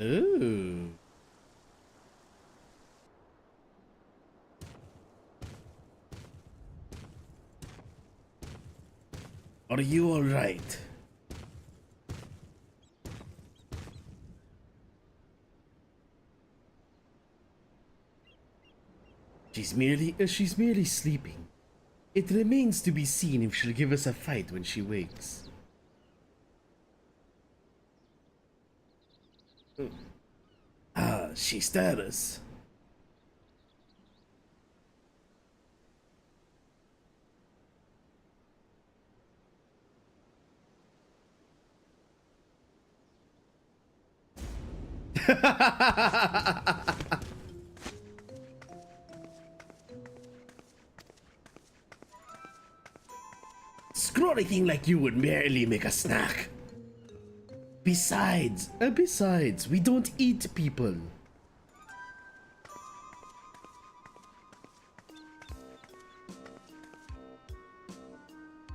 B: Ooh. Are you all right? She's merely sleeping. It remains to be seen if she'll give us a fight when she wakes. Ah, she stirs. Scrawny thing like you would merely make a snack. Besides, we don't eat people.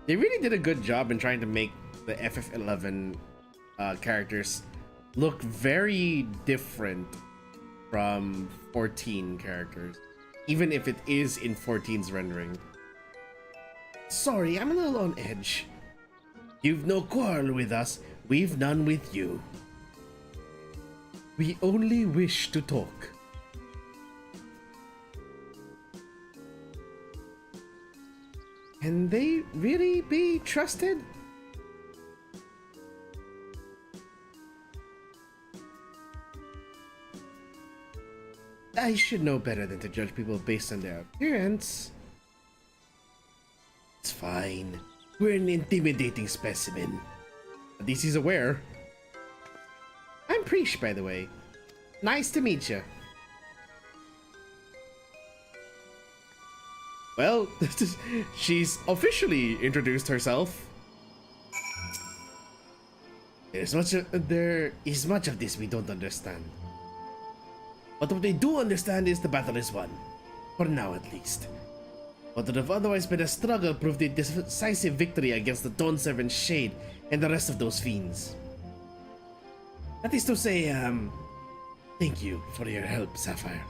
B: They really did a good job in trying to make the FF11 characters look very different from 14 characters, even if it is in 14's rendering. Sorry, I'm a little on edge. You've no quarrel with us, we've none with you. We only wish to talk. Can they really be trusted? I should know better than to judge people based on their appearance. It's fine. We're an intimidating specimen. At least he's aware. I'm Preesh, by the way. Nice to meet you. Well, she's officially introduced herself. There is much of this we don't understand. But what we do understand is the battle is won. For now, at least. What would have otherwise been a struggle proved a decisive victory against the Dawn Servant Shade and the rest of those fiends. That is to say, thank you for your help, Sapphire.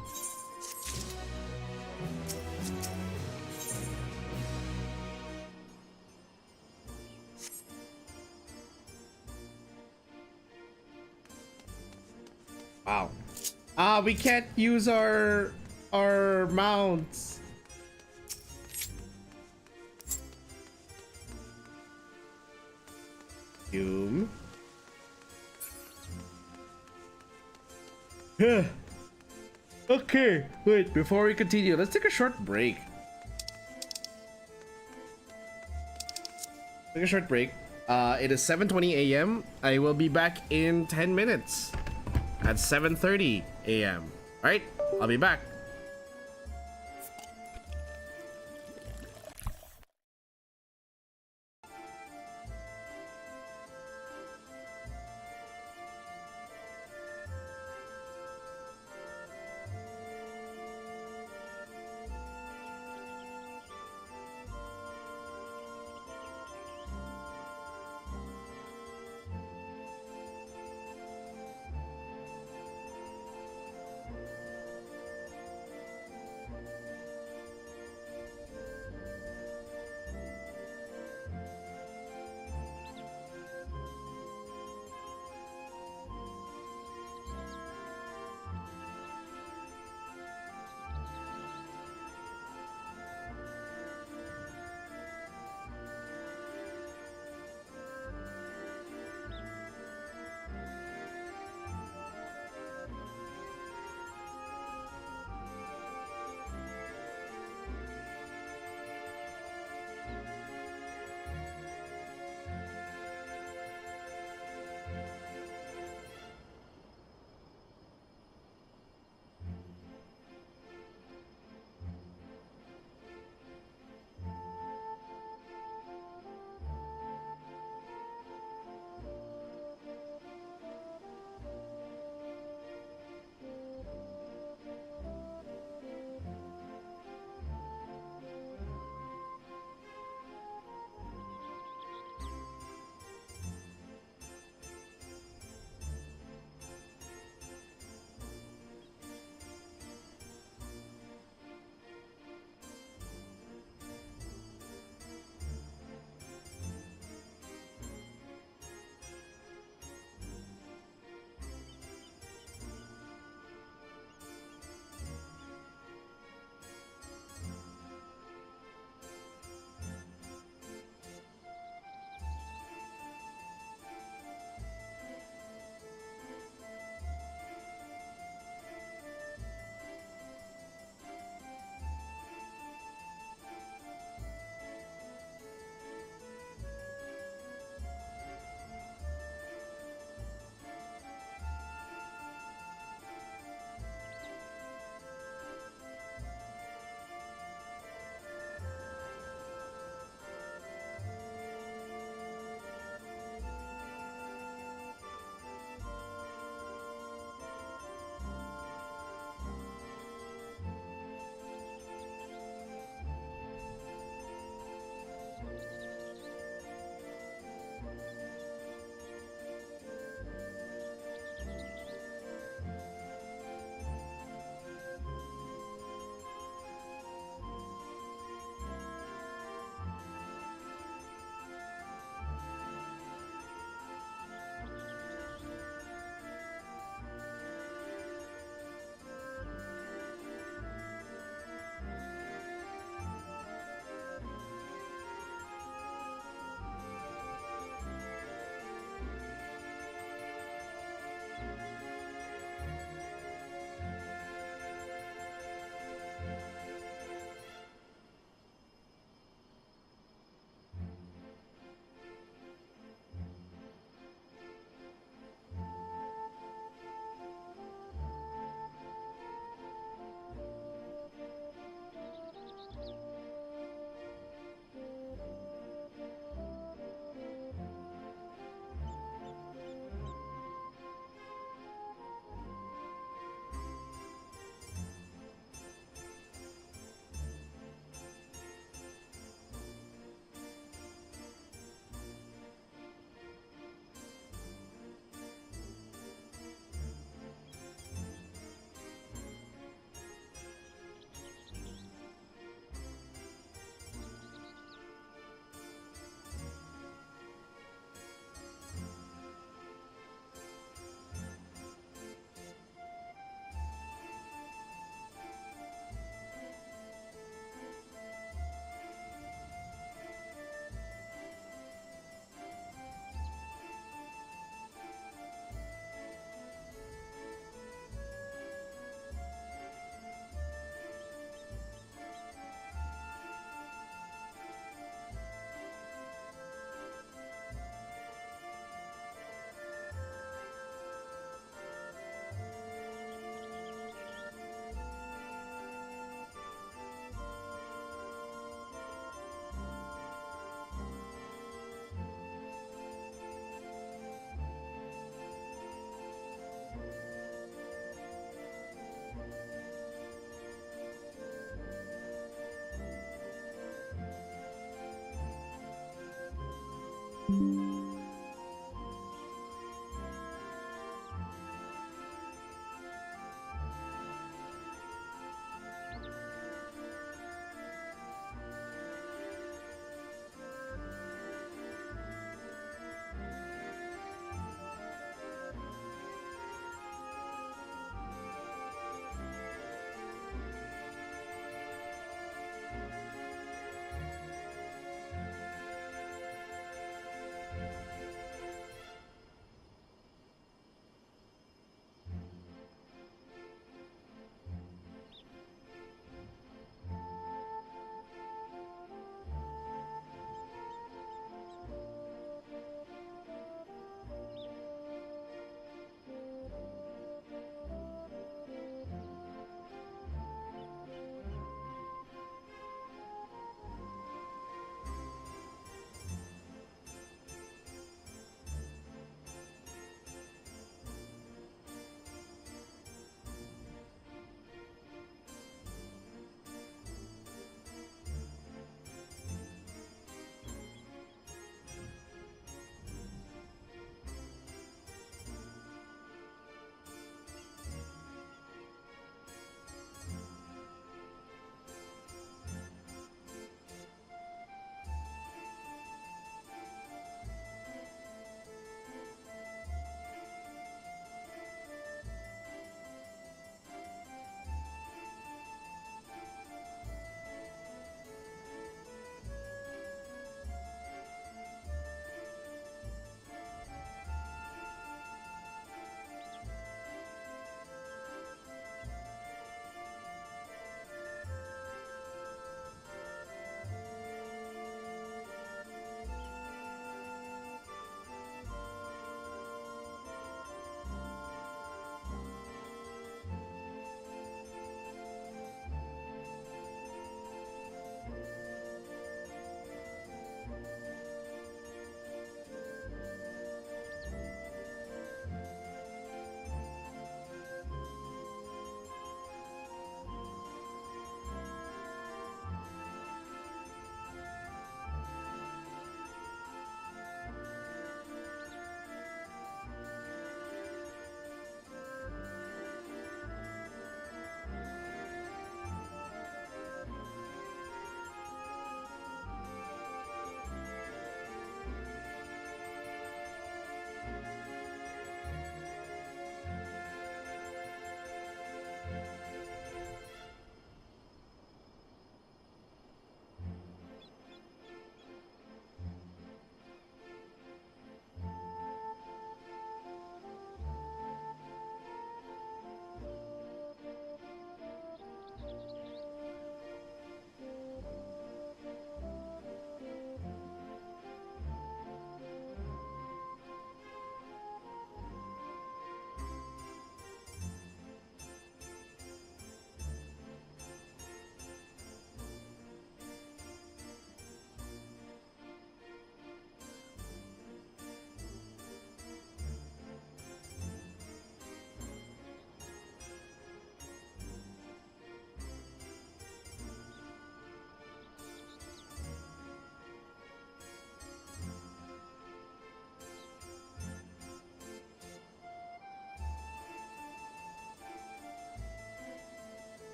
B: Wow. We can't use our mounts. Doom.
A: Okay, wait, before we continue, let's take a short break. Take a short break. It is 7:20 a.m. I will be back in 10 minutes at 7:30 a.m. All right, I'll be back.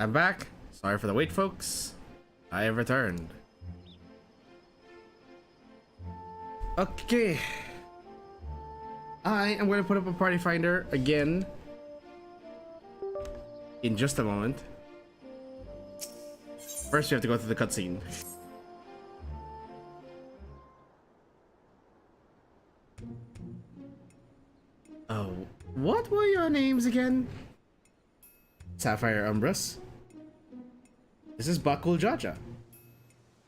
A: I'm back. Sorry for the wait, folks. I have returned. Okay. I am going to put up a party finder again in just a moment. First, we have to go through the cutscene. Oh, what were your names again? Sapphire Umbras. This is Bakul Jaja.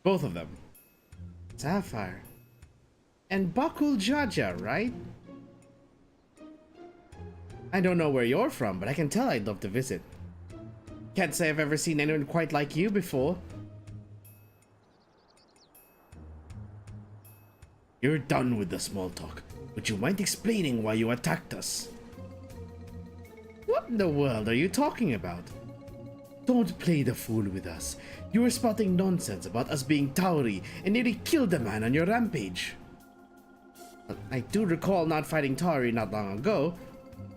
A: Both of them. Sapphire. And Bakul Jaja, right? I don't know where you're from, but I can tell I'd love to visit. Can't say I've ever seen anyone quite like you before. You're done with the small talk. Would you mind explaining why you attacked us? What in the world are you talking about? Don't play the fool with us. You were spouting nonsense about us being Tauri and nearly killed a man on your rampage. I do recall not fighting Tauri not long ago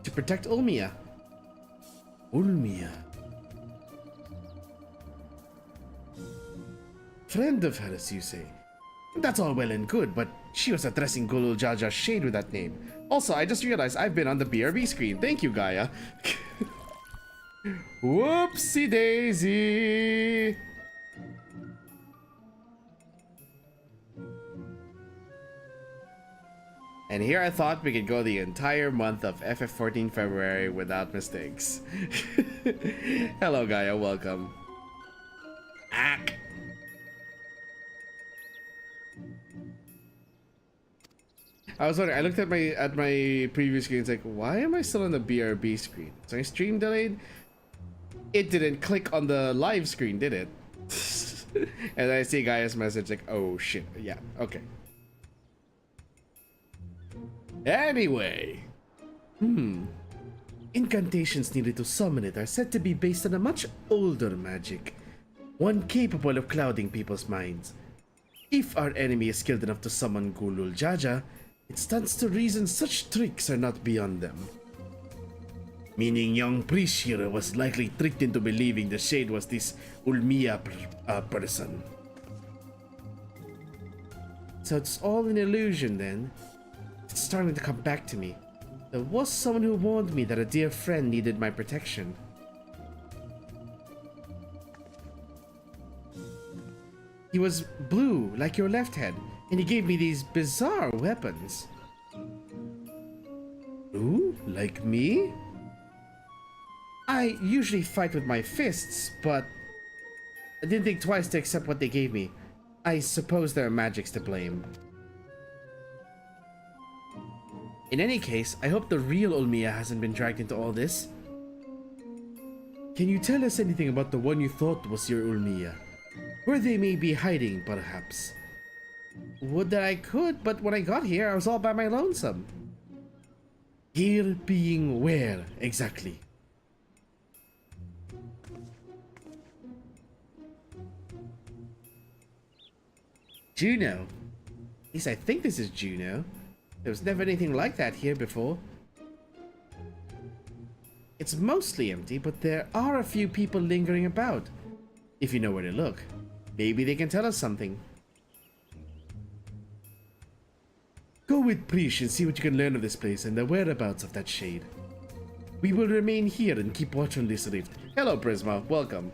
A: to protect Ulmia. Ulmia? Friend of hers, you say? That's all well and good, but she was addressing Gulul Jaja's shade with that name. Also, I just realized I've been on the BRB screen. Thank you, Gaia. Whoopsie daisy. And here I thought we could go the entire month of FF14 February without mistakes. Hello, Gaia. Welcome. Ack. I was wondering, I looked at my previous screen, it's like, why am I still on the BRB screen? So my stream delayed? It didn't click on the live screen, did it? And I see Gaia's message like, oh shit, yeah, okay. Anyway. Incantations needed to summon it are said to be based on a much older magic. One capable of clouding people's minds. If our enemy is skilled enough to summon Gulul Jaja, it stands to reason such tricks are not beyond them. Meaning young priest here was likely tricked into believing the shade was this Ulmia person. So it's all an illusion then? It's starting to come back to me. There was someone who warned me that a dear friend needed my protection. He was blue, like your left head, and he gave me these bizarre weapons. Blue? Like me? I usually fight with my fists, but I didn't think twice to accept what they gave me. I suppose there are magics to blame. In any case, I hope the real Ulmia hasn't been dragged into all this. Can you tell us anything about the one you thought was your Ulmia? Where they may be hiding, perhaps? Would that I could, but when I got here, I was all by my lonesome. Here being where, exactly? Juno. At least I think this is Juno. There was never anything like that here before. It's mostly empty, but there are a few people lingering about. If you know where to look, maybe they can tell us something. Go with Prish and see what you can learn of this place and the whereabouts of that shade. We will remain here and keep watch on this rift. Hello, Prisma. Welcome.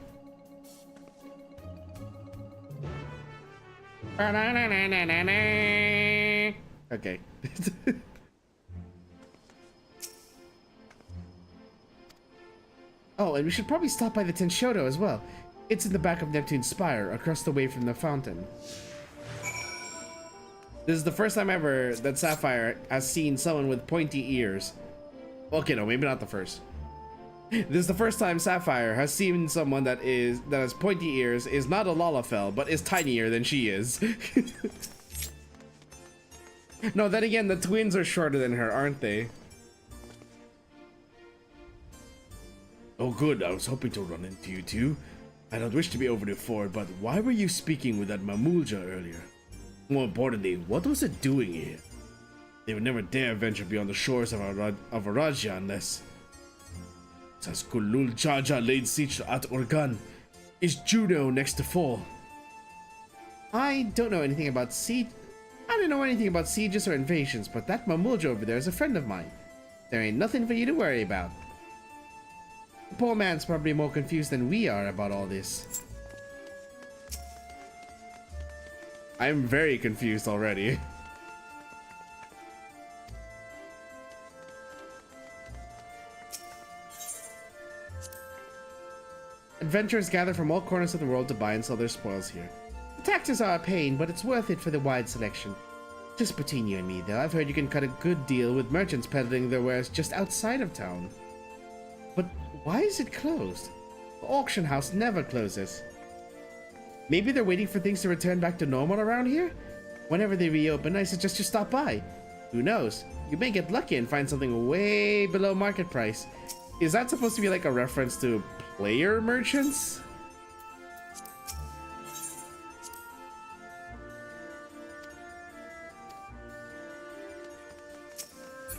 A: Okay. Oh, and we should probably stop by the Tenshodo as well. It's in the back of Neptune's Spire, across the way from the fountain. This is the first time ever that Sapphire has seen someone with pointy ears. Okay, no, maybe not the first. This is the first time Sapphire has seen someone that has pointy ears, is not a Lalafell, but is tinier than she is. No, then again, the twins are shorter than her, aren't they? Oh good, I was hoping to run into you two. I don't wish to be overly forward, but why were you speaking with that Mamulja earlier? More importantly, what was it doing here? They would never dare venture beyond the shores of Araja unless...
B: As Kulul Jaja laid siege at Organ, is Juno next to fall? I don't know anything about sieges or invasions, but that Mamulja over there is a friend of mine. There ain't nothing for you to worry about. The poor man's probably more confused than we are about all this.
A: I'm very confused already.
B: Adventurers gather from all corners of the world to buy and sell their spoils here. The taxes are a pain, but it's worth it for the wide selection. Just between you and me, though, I've heard you can cut a good deal with merchants peddling their wares just outside of town. But why is it closed? The auction house never closes. Maybe they're waiting for things to return back to normal around here? Whenever they reopen, I suggest you stop by. Who knows? You may get lucky and find something way below market price. Is that supposed to be like a reference to player merchants?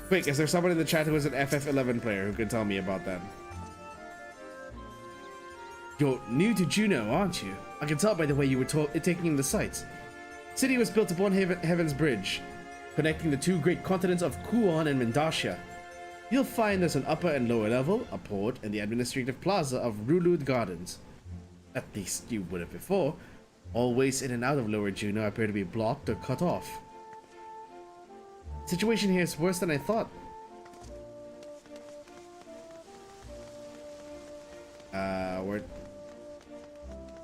B: Quick, is there someone in the chat who is an FF11 player who can tell me about that? You're new to Juno, aren't you? I can tell by the way you were taking in the sights. City was built upon Heaven's Bridge, connecting the two great continents of Kuon and Mendacia. You'll find there's an upper and lower level, a port, and the administrative plaza of Rulud Gardens. At least you would have before. All ways in and out of Lower Juno appear to be blocked or cut off. The situation here is worse than I thought.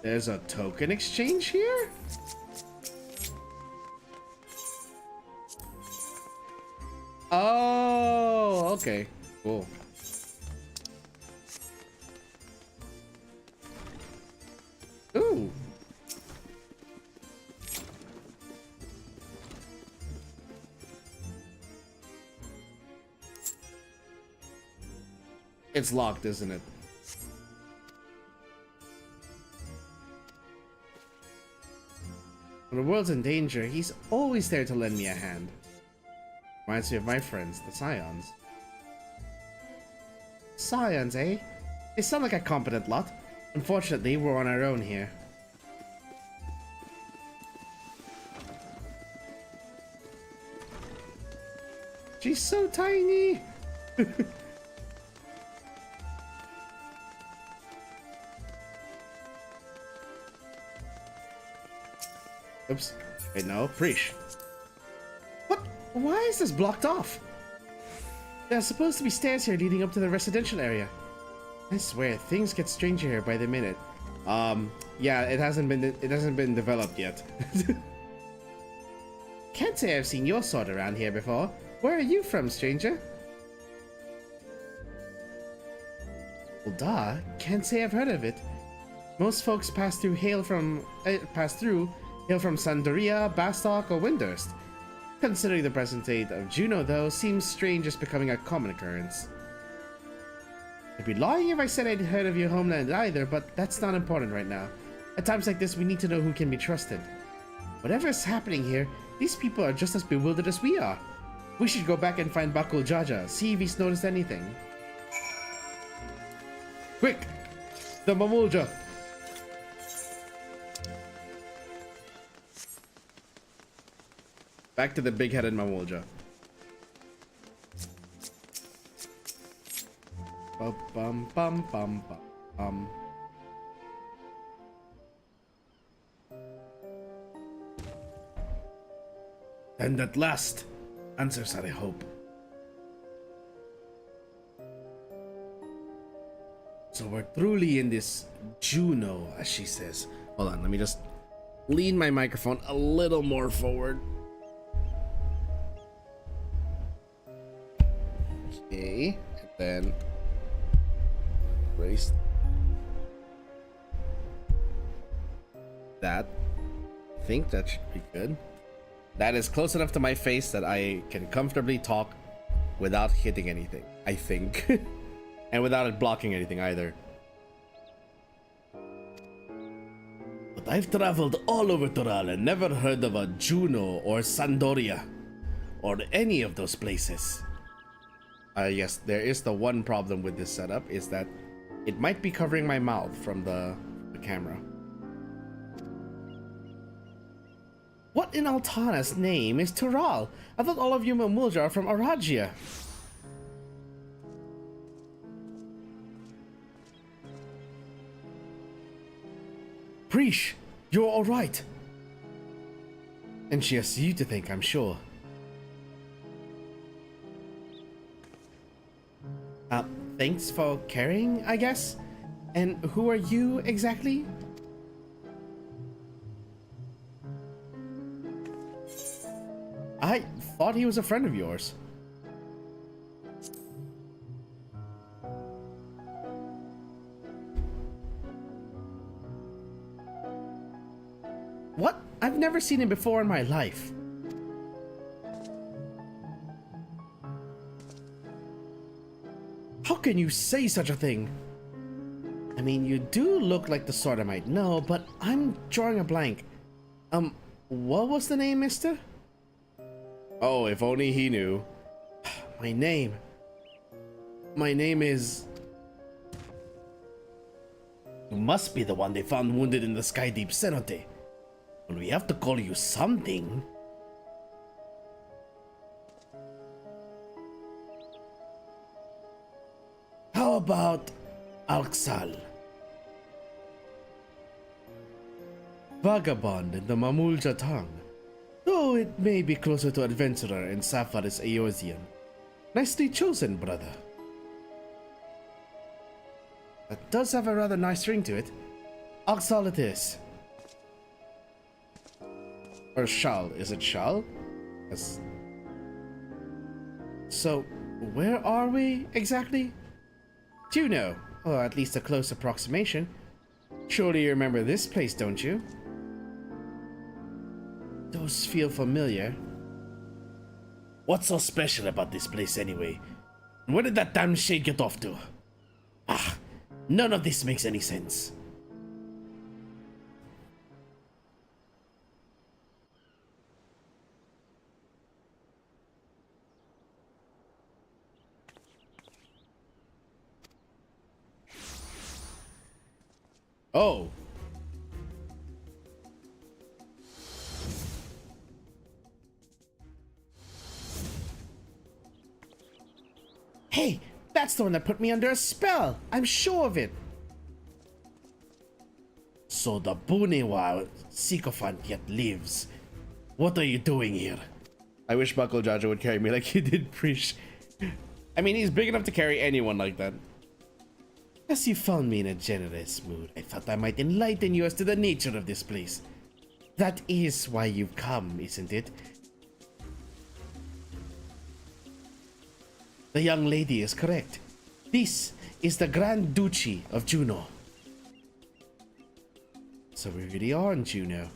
B: There's a token exchange here? Oh, okay. Cool. Ooh. It's locked, isn't it? When the world's in danger, he's always there to lend me a hand. Reminds me of my friends, the Scions. Scions, eh? They sound like a competent lot. Unfortunately, we're on our own here. She's so tiny! Oops. Wait, no. Preach. What? Why is this blocked off? There's supposed to be stairs here leading up to the residential area. I swear, things get stranger here by the minute. Yeah, it hasn't been developed yet. Can't say I've seen your sort around here before. Where are you from, stranger? Well, duh. Can't say I've heard of it. Most folks hail from Sandoria, Bastok, or Windurst. Considering the present state of Juno, though, seems strange as becoming a common occurrence. I'd be lying if I said I'd heard of your homeland either, but that's not important right now. At times like this, we need to know who can be trusted. Whatever is happening here, these people are just as bewildered as we are. We should go back and find Bakul Jaja, see if he's noticed anything. Quick! The Mamulja! Back to the big-headed Mamulja. Bum bum bum bum bum. And at last, answers are, I hope. So we're truly in this Juno, as she says. Hold on, let me just lean my microphone a little more forward. Okay, and then raise that. I think that should be good. That is close enough to my face that I can comfortably talk without hitting anything, I think. And without it blocking anything either. But I've traveled all over Toral and never heard of a Juno or Sandoria or any of those places. Yes, there is the one problem with this setup is that it might be covering my mouth from the camera. What in Altana's name is Tural? I thought all of you Mamulja are from Aragia. Preesh, you're alright. And she has you to thank, I'm sure. Thanks for carrying, I guess? And who are you exactly? I thought he was a friend of yours. What? I've never seen him before in my life. How can you say such a thing? I mean, you do look like the sort I might know, but I'm drawing a blank. What was the name, mister?
A: Oh, if only he knew.
B: My name is... You must be the one they found wounded in the Sky Deep cenote. Well, we have to call you something. How about Alxal? Vagabond in the Mamulja tongue. Though it may be closer to adventurer and Sapphires Eosian. Nicely chosen, brother. That does have a rather nice ring to it. Alxal it is. Or Shal. Is it Shal? Yes. So, where are we exactly? Juno, or at least a close approximation. Surely you remember this place, don't you? Those feel familiar. What's so special about this place anyway? Where did that damn shade get off to? Ah, none of this makes any sense. Oh. Hey, that's the one that put me under a spell. I'm sure of it. So the Bunewa sycophant yet lives. What are you doing here?
A: I wish Buckle Jaja would carry me like he did Preesh. I mean, he's big enough to carry anyone like that.
B: As you found me in a generous mood, I thought I might enlighten you as to the nature of this place. That is why you've come, isn't it? The young lady is correct. This is the Grand Duchy of Juno. So we really are in Juno.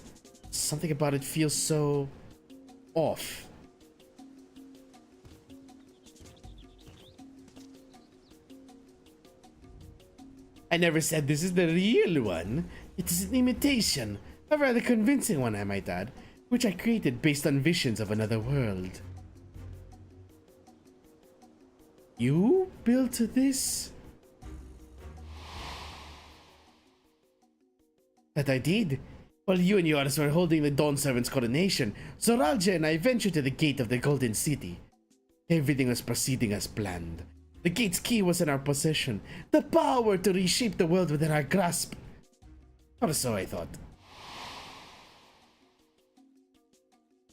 B: Something about it feels so... off. I never said this is the real one. It is an imitation, a rather convincing one I might add, which I created based on visions of another world. You built this? That I did. While you and yours were holding the Dawn Servant's coronation, Zoralja and I ventured to the gate of the Golden City. Everything was proceeding as planned. The gate's key was in our possession, the power to reshape the world within our grasp. Or so I thought.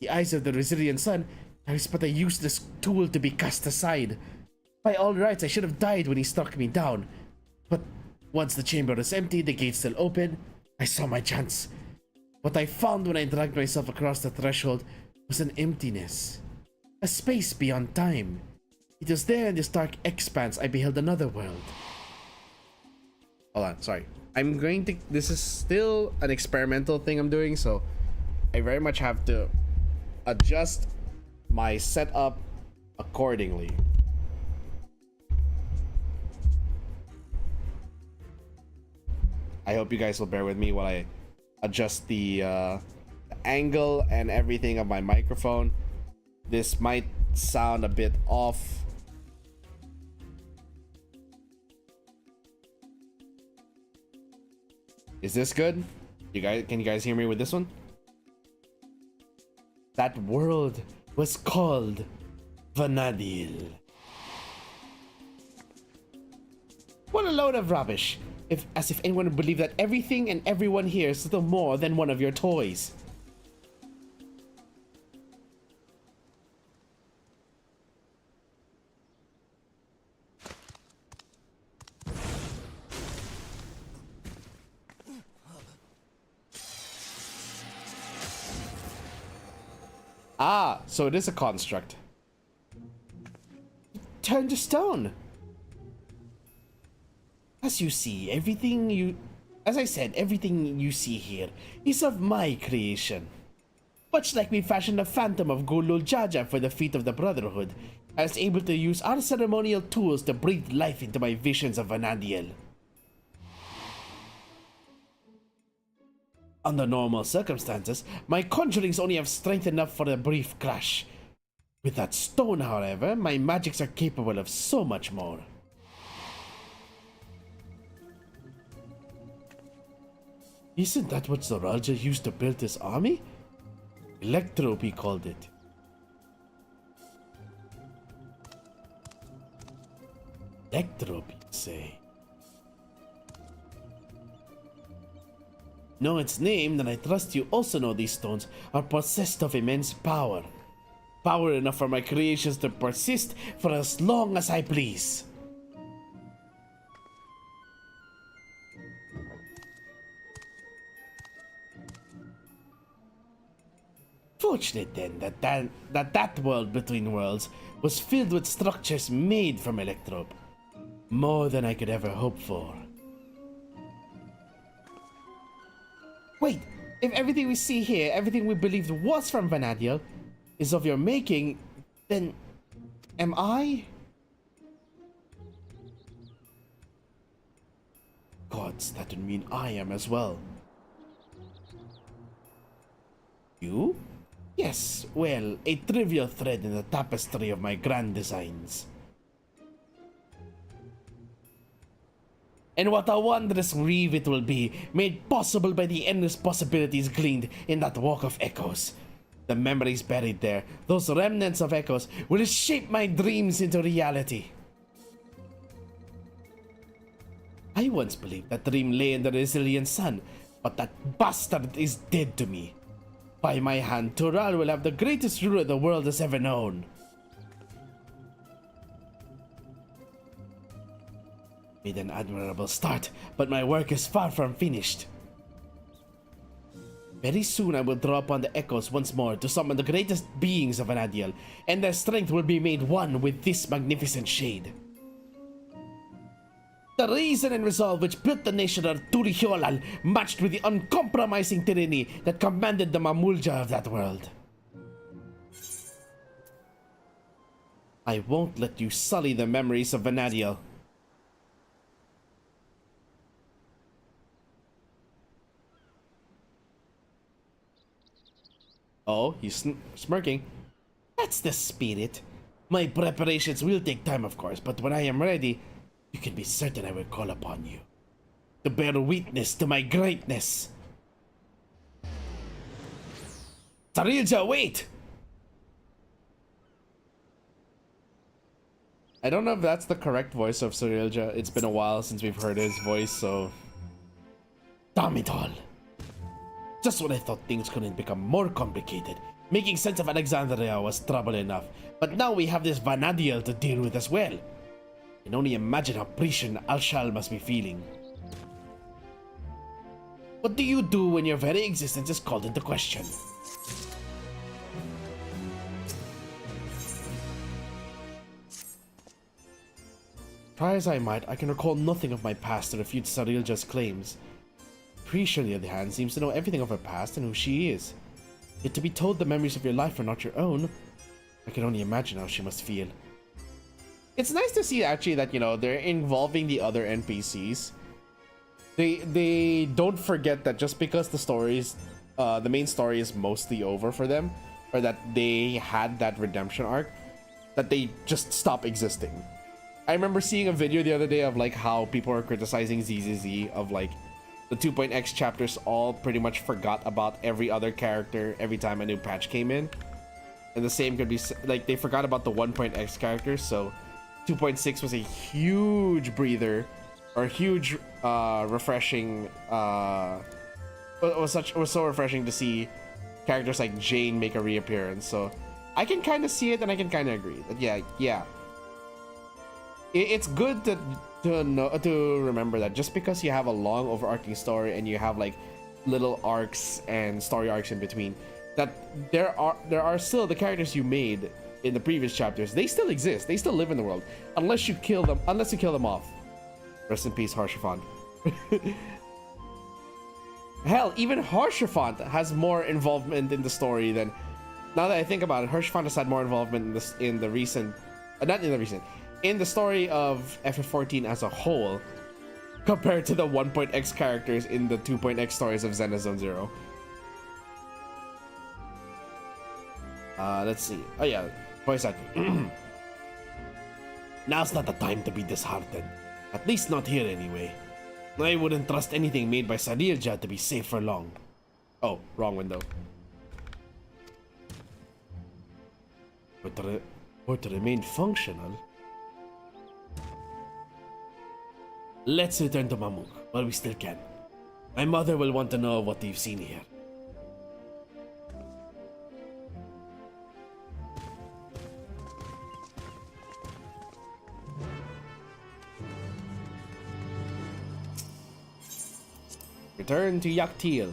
B: The eyes of the resilient sun is but a useless tool to be cast aside. By all rights, I should have died when he struck me down. But once the chamber was empty, the gate still open, I saw my chance. What I found when I dragged myself across the threshold was an emptiness. A space beyond time. It was there in this dark expanse I beheld another world.
A: Hold on, sorry. I'm going to... This is still an experimental thing I'm doing, so I very much have to adjust my setup accordingly. I hope you guys will bear with me while I adjust the angle and everything of my microphone. This might sound a bit off, Is this good? Can you guys hear me with this one? That world was called Vana'diel. What a load of rubbish. As if anyone would believe that everything and everyone here is little more than one of your toys. Ah, so it is a construct. Turn to stone. As you see, as I said, everything you see here is of my creation. Much like we fashioned a phantom of Gulul Jaja for the feet of the Brotherhood, I was able to use our ceremonial tools to breathe life into my visions of Vana'diel. Under normal circumstances, my conjurings only have strength enough for a brief crash. With that stone, however, my magics are capable of so much more. Isn't that what Zoralja used to build his army? Electrope, he called it. Electrope, you say? Know its name, then I trust you also know these stones are possessed of immense power. Power enough for my creations to persist for as long as I please. Fortunate then that world between worlds was filled with structures made from Electrope. More than I could ever hope for. Wait, if everything we see here, everything we believed was from Vana'diel, is of your making, then am I? Gods, that would mean I am as well. You? Yes, well, a trivial thread in the tapestry of my grand designs. And what a wondrous weave it will be, made possible by the endless possibilities gleaned in that walk of echoes. The memories buried there, those remnants of echoes, will shape my dreams into reality. I once believed that dream lay in the resilient sun, but that bastard is dead to me. By my hand, Tural will have the greatest ruler the world has ever known. Made an admirable start, but my work is far from finished. Very soon I will draw upon the echoes once more to summon the greatest beings of Vana'diel, and their strength will be made one with this magnificent shade. The reason and resolve which built the nation of Turihyolal matched with the uncompromising tyranny that commanded the Mamulja of that world. I won't let you sully the memories of Vana'diel. Oh, he's smirking. That's the spirit. My preparations will take time, of course, but when I am ready, you can be certain I will call upon you to bear witness to my greatness. Sarilja, wait! I don't know if that's the correct voice of Sarilja. It's been a while since we've heard his voice, so... Damn it all. Just when I thought things couldn't become more complicated, making sense of Alexandria was trouble enough, but now we have this Vana'diel to deal with as well. I can only imagine how Prishan Alshal must be feeling. What do you do when your very existence is called into question? Try as I might, I can recall nothing of my past to refute Sarilja's claims. Prisha, on the other hand, seems to know everything of her past and who she is. Yet to be told the memories of your life are not your own, I can only imagine how she must feel. It's nice to see, actually, that, you know, they're involving the other NPCs. They don't forget that just because the stories, the main story is mostly over for them, or that they had that redemption arc, that they just stop existing. I remember seeing a video the other day of, like, how people are criticizing ZZZ of, like, the 2.x chapters all pretty much forgot about every other character every time a new patch came in. And the same could be like they forgot about the 1.x characters, so 2.6 was a huge breather or huge refreshing it was so refreshing to see characters like Jane make a reappearance. So I can kind of see it and I can kind of agree that yeah. It's good to remember that just because you have a long overarching story and you have like little arcs and story arcs in between, that there are still the characters you made in the previous chapters. They still exist. They still live in the world unless you kill them off. Rest in peace, Harshaphant. Hell, even Harshaphant has more involvement in the story than. Now that I think about it, Harshaphant has had more involvement in the story of FF14 as a whole, compared to the 1.x characters in the 2.x stories of Zenazone Zero. Let's see. Oh yeah, voice acting. Now's not the time to be disheartened. At least not here anyway. I wouldn't trust anything made by Sarilja to be safe for long. Oh, wrong window. But to remain functional. Let's return to Mamuk while we still can. My mother will want to know what you've seen here. Return to Yaktil.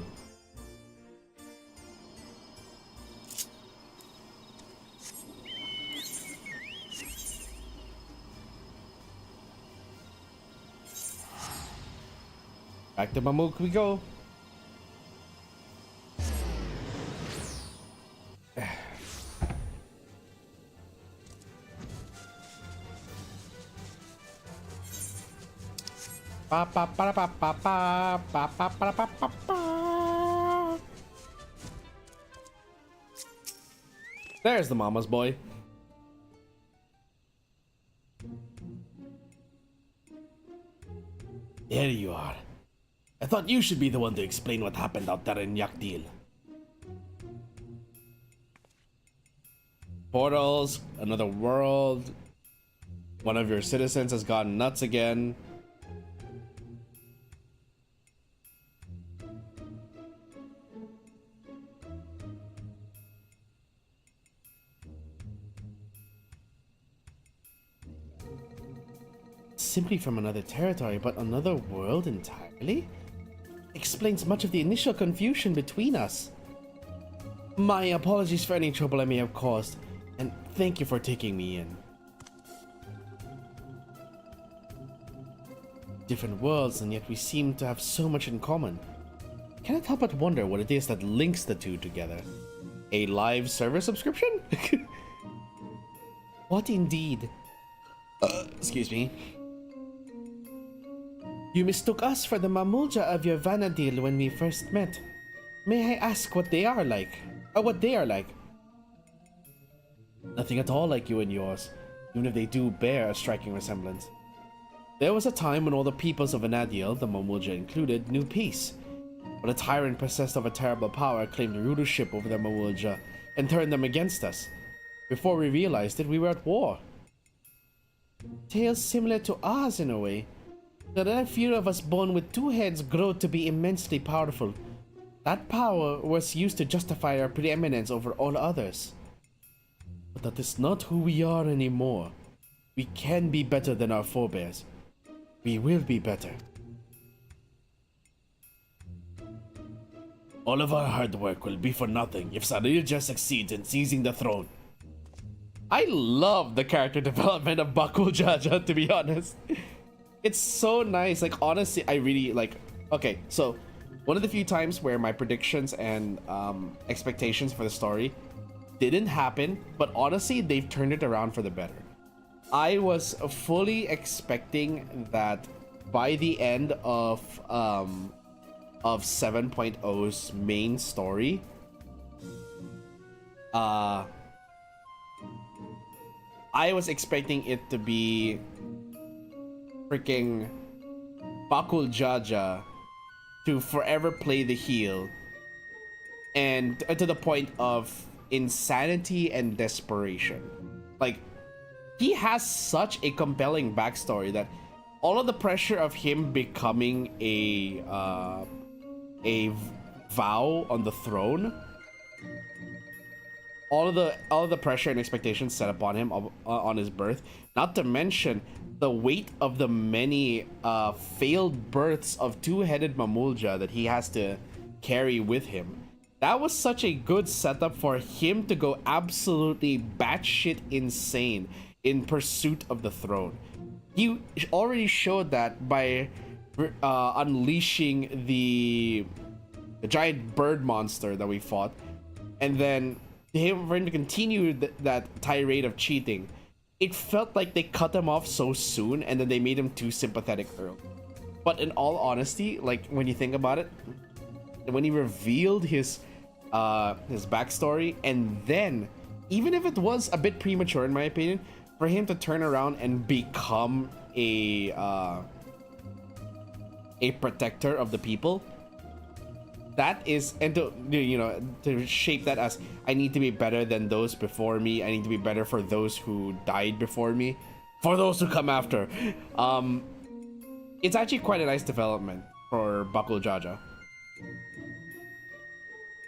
A: Back to Mamuk we go. There's the mama's boy. There you are. I thought you should be the one to explain what happened out there in Yaktil. Portals, another world. One of your citizens has gone nuts again. Simply from another territory, but another world entirely? Explains much of the initial confusion between us. My apologies for any trouble I may have caused, and thank you for taking me in. Different worlds, and yet we seem to have so much in common. Cannot help but wonder what it is that links the two together. A live server subscription? What indeed? Excuse me. You mistook us for the Mamulja of your Vana'diel when we first met. May I ask what they are like? What they are like? Nothing at all like you and yours, even if they do bear a striking resemblance. There was a time when all the peoples of Vana'diel, the Mamulja included, knew peace. But a tyrant possessed of a terrible power claimed rulership over the Mamulja and turned them against us. Before we realized it, we were at war. Tales similar to ours in a way. The rare few of us born with two heads grow to be immensely powerful. That power was used to justify our preeminence over all others. But that is not who we are anymore. We can be better than our forebears. We will be better. All of our hard work will be for nothing if Sarilja succeeds in seizing the throne. I love the character development of Bakul Jaja, to be honest. It's so nice. Like, honestly, I really like. Okay, so one of the few times where my predictions and expectations for the story didn't happen, but honestly, they've turned it around for the better. I was fully expecting that by the end of 7.0's main story, I was expecting it to be freaking Bakul Jaja to forever play the heel, and to the point of insanity and desperation. Like, he has such a compelling backstory that all of the pressure of him becoming a vow on the throne, all of the pressure and expectations set upon him on his birth, not to mention the weight of the many failed births of two-headed Mamulja that he has to carry with him. That was such a good setup for him to go absolutely batshit insane in pursuit of the throne. He already showed that by unleashing the giant bird monster that we fought, and then for him to continue that tirade of cheating. It felt like they cut him off so soon, and then they made him too sympathetic early. But in all honesty, like, when you think about it, when he revealed his backstory, and then, even if it was a bit premature in my opinion, for him to turn around and become a protector of the people, that is, and to, you know, to shape that as, I need to be better than those before me, I need to be better for those who died before me, for those who come after. It's actually quite a nice development for Bakul Jaja.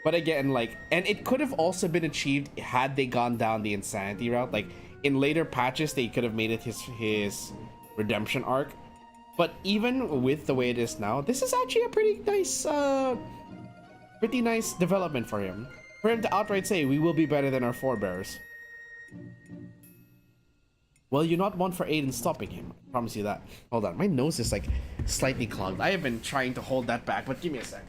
A: But again, like, and it could have also been achieved had they gone down the insanity route. Like, in later patches, they could have made it his redemption arc. But even with the way it is now, this is actually a pretty nice development for him. For him to outright say, we will be better than our forebears. Well, you're not one for aid in stopping him. I promise you that. Hold on, my nose is like slightly clogged. I have been trying to hold that back, but give me a sec.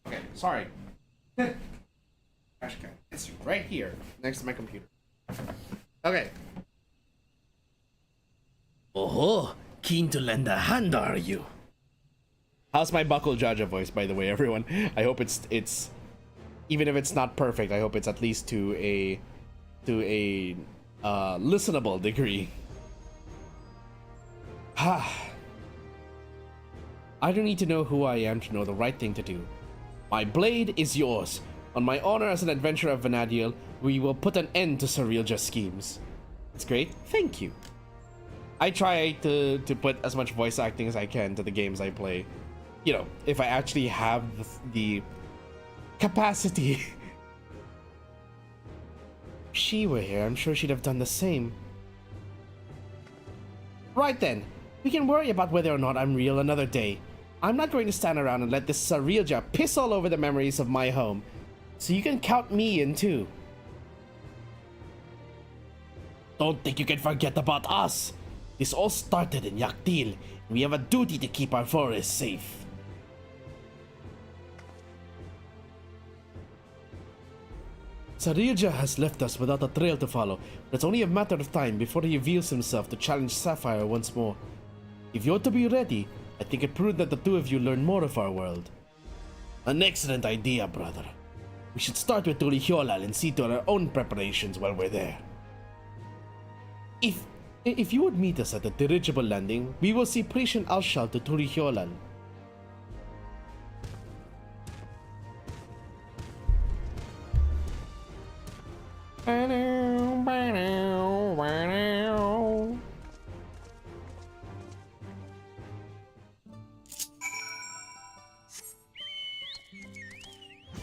A: Okay, sorry. Trash can. It's right here, next to my computer. Okay.
C: Oh, keen to lend a hand, are you?
A: How's my Bakul Jaja voice, by the way, everyone? I hope it's even if it's not perfect, I hope it's at least to a listenable degree. I don't need to know who I am to know the right thing to do. My blade is yours. On my honor as an adventurer of Vana'diel, we will put an end to Cerealja's schemes. It's great. Thank you. I try to put as much voice acting as I can to the games I play. You know, if I actually have the capacity. If she were here, I'm sure she'd have done the same. Right then. We can worry about whether or not I'm real another day. I'm not going to stand around and let this Cerealja piss all over the memories of my home. So you can count me in too. Don't think you can forget about us. This all started in Yaktil, and we have a duty to keep our forest safe. Cerealja has left us without a trail to follow, but it's only a matter of time before he reveals himself to challenge Sapphire once more. If you're to be ready, I think it prudent that the two of you learn more of our world. An excellent idea, brother. We should start with Turihiolal and see to our own preparations while we're there. If you would meet us at the dirigible landing, we will see Prishan Alshal to Turihiolal.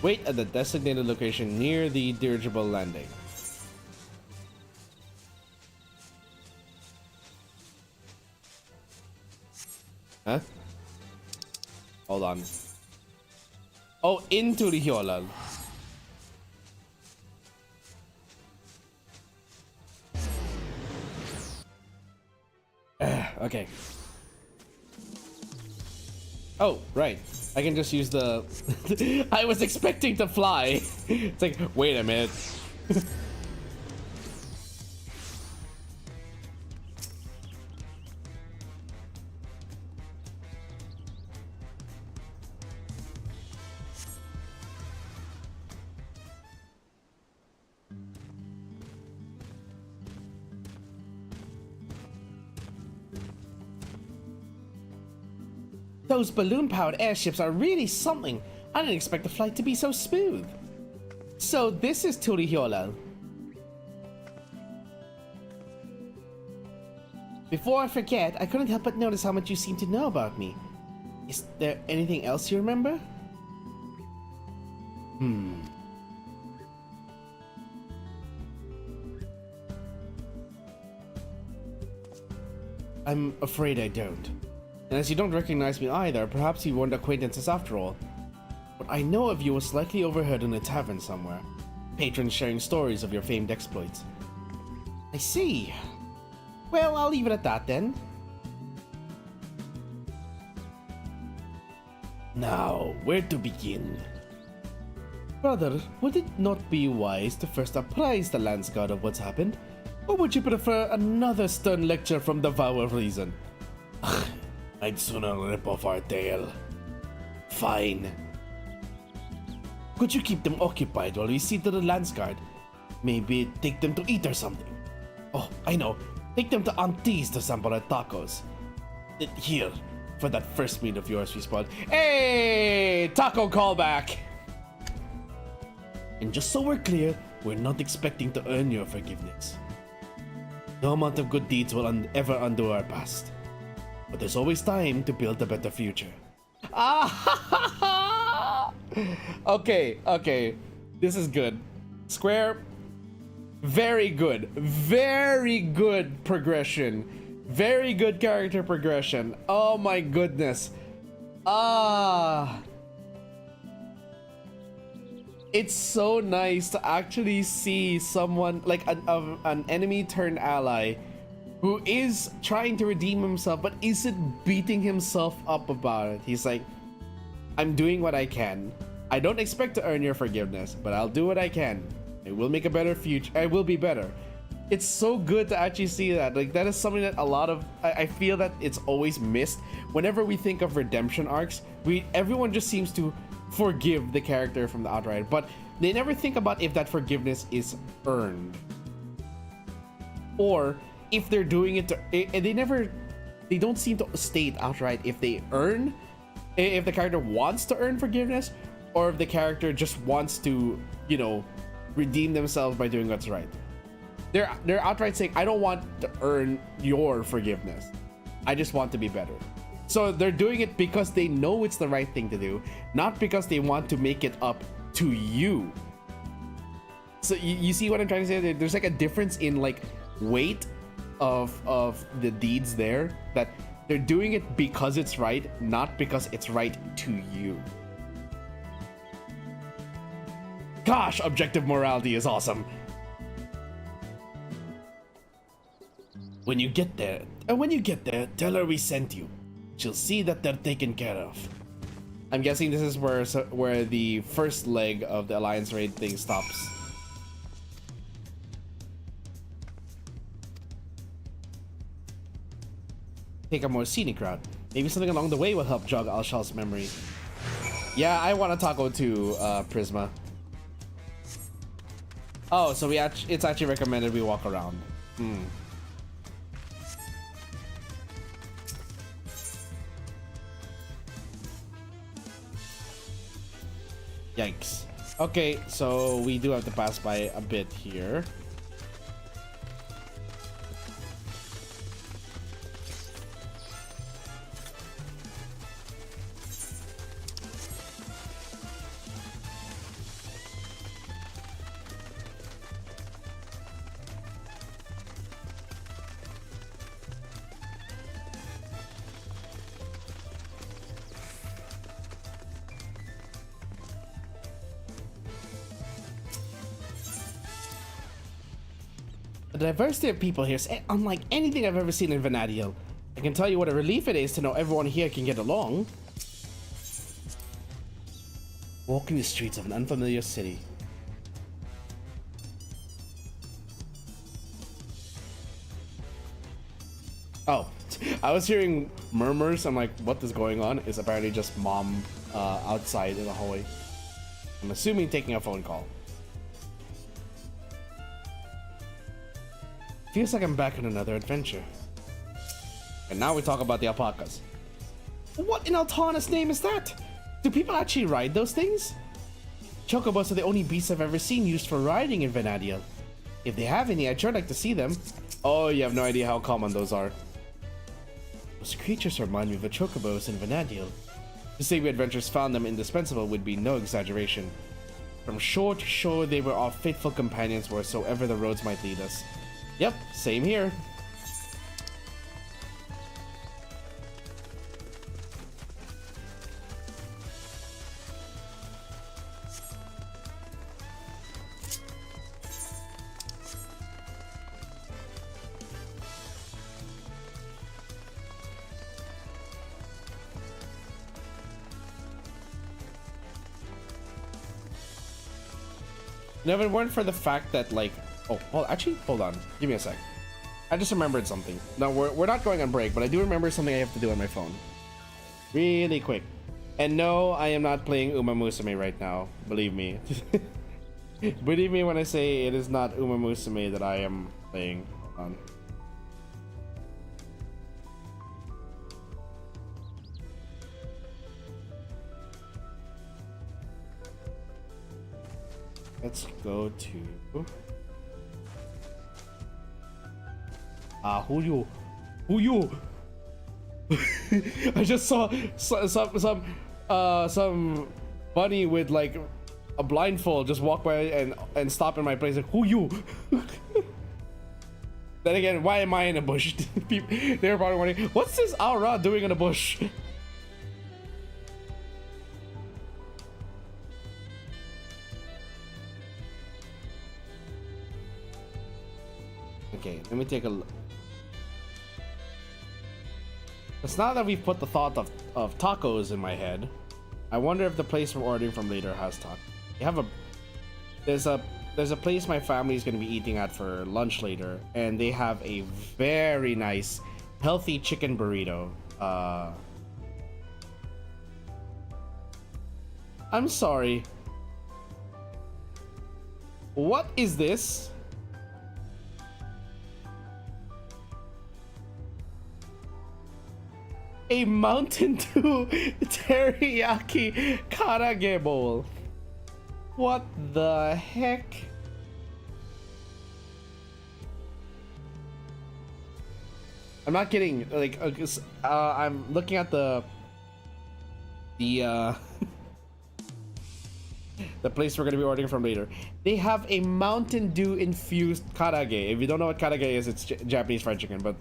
A: Wait at the designated location near the dirigible landing. Huh? Hold on. Oh, into the Hyolal. Okay. Oh, right. I can just use the... I was expecting to fly. It's like, wait a minute.
B: Those balloon-powered airships are really something. I didn't expect the flight to be so smooth. So this is Turihiolal. Before I forget, I couldn't help but notice how much you seem to know about me. Is there anything else you remember? I'm afraid I don't. And as you don't recognize me either, perhaps you weren't acquaintances after all. What I know of you was likely overheard in a tavern somewhere. Patrons sharing stories of your famed exploits. I see. Well, I'll leave it at that then. Now, where to begin? Brother, would it not be wise to first apprise the Lance God of what's happened? Or would you prefer another stern lecture from the Vow of Reason? I'd sooner rip off our tail. Fine. Could you keep them occupied while we see to the Lance Guard? Maybe take them to eat or something. Oh, I know. Take them to Auntie's to sample our tacos. Here, for that first meal of yours we spot. Hey! Taco callback! And just so we're clear, we're not expecting to earn your forgiveness. No amount of good deeds will ever undo our past. But there's always time to build a better future. Okay. This is good. Square, very good. Very good progression. Very good character progression. Oh my goodness. It's so nice to actually see someone like an enemy turned ally who is trying to redeem himself but isn't beating himself up about it. He's like, I'm doing what I can. I don't expect to earn your forgiveness, but I'll do what I can. It will make a better future. I will be better. It's so good to actually see that. Like, that is something that a lot of I feel that it's always missed whenever we think of redemption arcs. Everyone just seems to forgive the character from the outright, but they never think about if that forgiveness is earned or if they're doing it to, and they don't seem to state outright if they earn, if the character wants to earn forgiveness or if the character just wants to, you know, redeem themselves by doing what's right. They're outright saying, I don't want to earn your forgiveness, I just want to be better. So they're doing it because they know it's the right thing to do, not because they want to make it up to you. So you see what I'm trying to say? There's like a difference in like weight of the deeds there, that they're doing it because it's right, not because it's right to you. Gosh, objective morality is awesome. When you get there, tell her we sent you. She'll see that they're taken care of. I'm guessing this is where the first leg of the Alliance raid thing stops. Take a more scenic route. Maybe something along the way will help jog Alshal's memory. Yeah, I want a taco too, Prisma. Oh, so it's actually recommended we walk around. Yikes. Okay, so we do have to pass by a bit here. The diversity of people here is unlike anything I've ever seen in Vana'diel. I can tell you what a relief it is to know everyone here can get along. Walking the streets of an unfamiliar city. Oh, I was hearing murmurs. I'm like, what is going on? It's apparently just mom outside in the hallway. I'm assuming taking a phone call. Feels like I'm back on another adventure. And now we talk about the alpacas. What in Altana's name is that? Do people actually ride those things? Chocobos are the only beasts I've ever seen used for riding in Vana'diel. If they have any, I'd sure like to see them. Oh, you have no idea how common those are. Those creatures remind me of the chocobos in Vana'diel. To say we adventurers found them indispensable would be no exaggeration. From shore to shore, they were our faithful companions wheresoever the roads might lead us. Yep, same here. No, if it weren't for the fact that, like, oh, well, actually, hold on, give me a sec. I just remembered something. No, we're not going on break, but I do remember something I have to do on my phone. Really quick. And no, I am not playing Uma Musume right now. Believe me. Believe me when I say it is not Uma Musume that I am playing. Hold on. Let's go to who you? I just saw some bunny with like a blindfold just walk by and stop in my place. Like, who you? Then again, why am I in a bush? They're probably wondering, what's this Aura doing in a bush? Okay, let me take a look. It's now that we've put the thought of tacos in my head, I wonder if the place we're ordering from later has tacos. You have there's a place my family's gonna be eating at for lunch later, and they have a very nice, healthy chicken burrito. I'm sorry. What is this? A Mountain Dew teriyaki karage bowl. What the heck? I'm not kidding. Like, I'm looking at the the place we're gonna be ordering from later. They have a Mountain Dew infused karage. If you don't know what karage is, it's Japanese fried chicken. But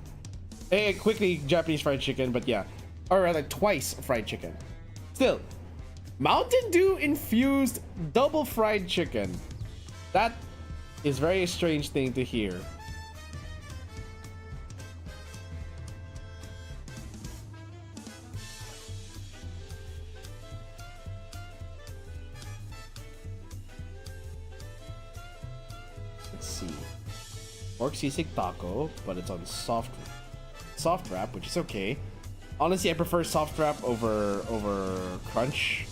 B: quickly, Japanese fried chicken. But yeah, or rather, twice fried chicken. Still, Mountain Dew infused double fried chicken. That is very strange thing to hear. Let's see. Pork sisig taco, but it's on soft wrap, which is okay. Honestly, I prefer soft wrap over crunch.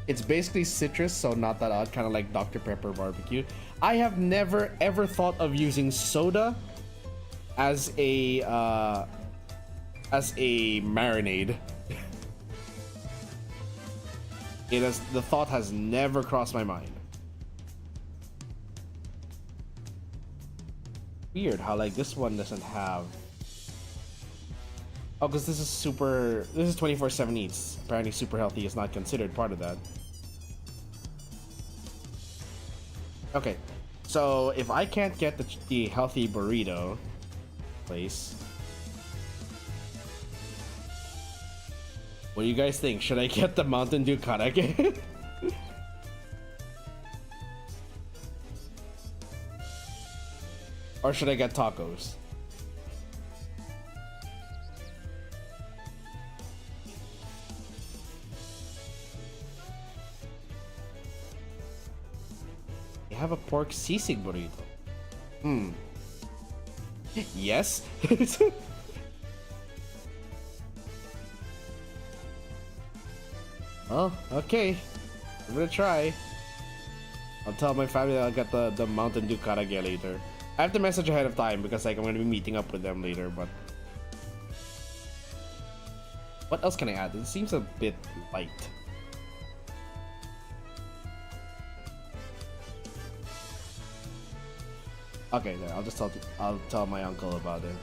B: It's basically citrus, so not that odd, kind of like Dr. Pepper barbecue. I have never ever thought of using soda as a marinade. The thought has never crossed my mind. Weird how like this one doesn't have. Oh, because this is 24/7 eats. Apparently super healthy is not considered part of that. Okay, so if I can't get the healthy burrito place, what do you guys think? Should I get the Mountain Dew karage? Or should I get tacos? You have a pork sisig burrito. Yes. Oh, okay. I'm gonna try. I'll tell my family that I'll get the Mountain Dew karage later. I have to message ahead of time because like I'm gonna be meeting up with them later, but
A: What else can I add? It seems a bit light. Okay, there. I'll tell my uncle about it.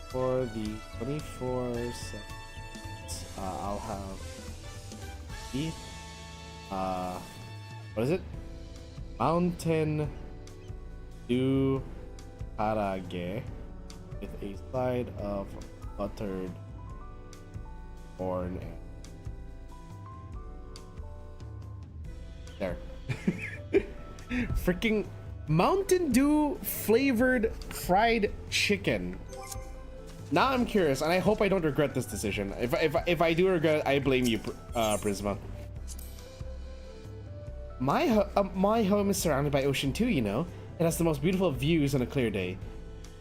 A: For the 24 cents, I'll have the what is it? Mountain Dew Karage with a side of buttered corn and there. Freaking Mountain Dew flavored fried chicken. Now I'm curious, and I hope I don't regret this decision. If I do regret, I blame you, Prisma. My home is surrounded by ocean too, you know. It has the most beautiful views on a clear day.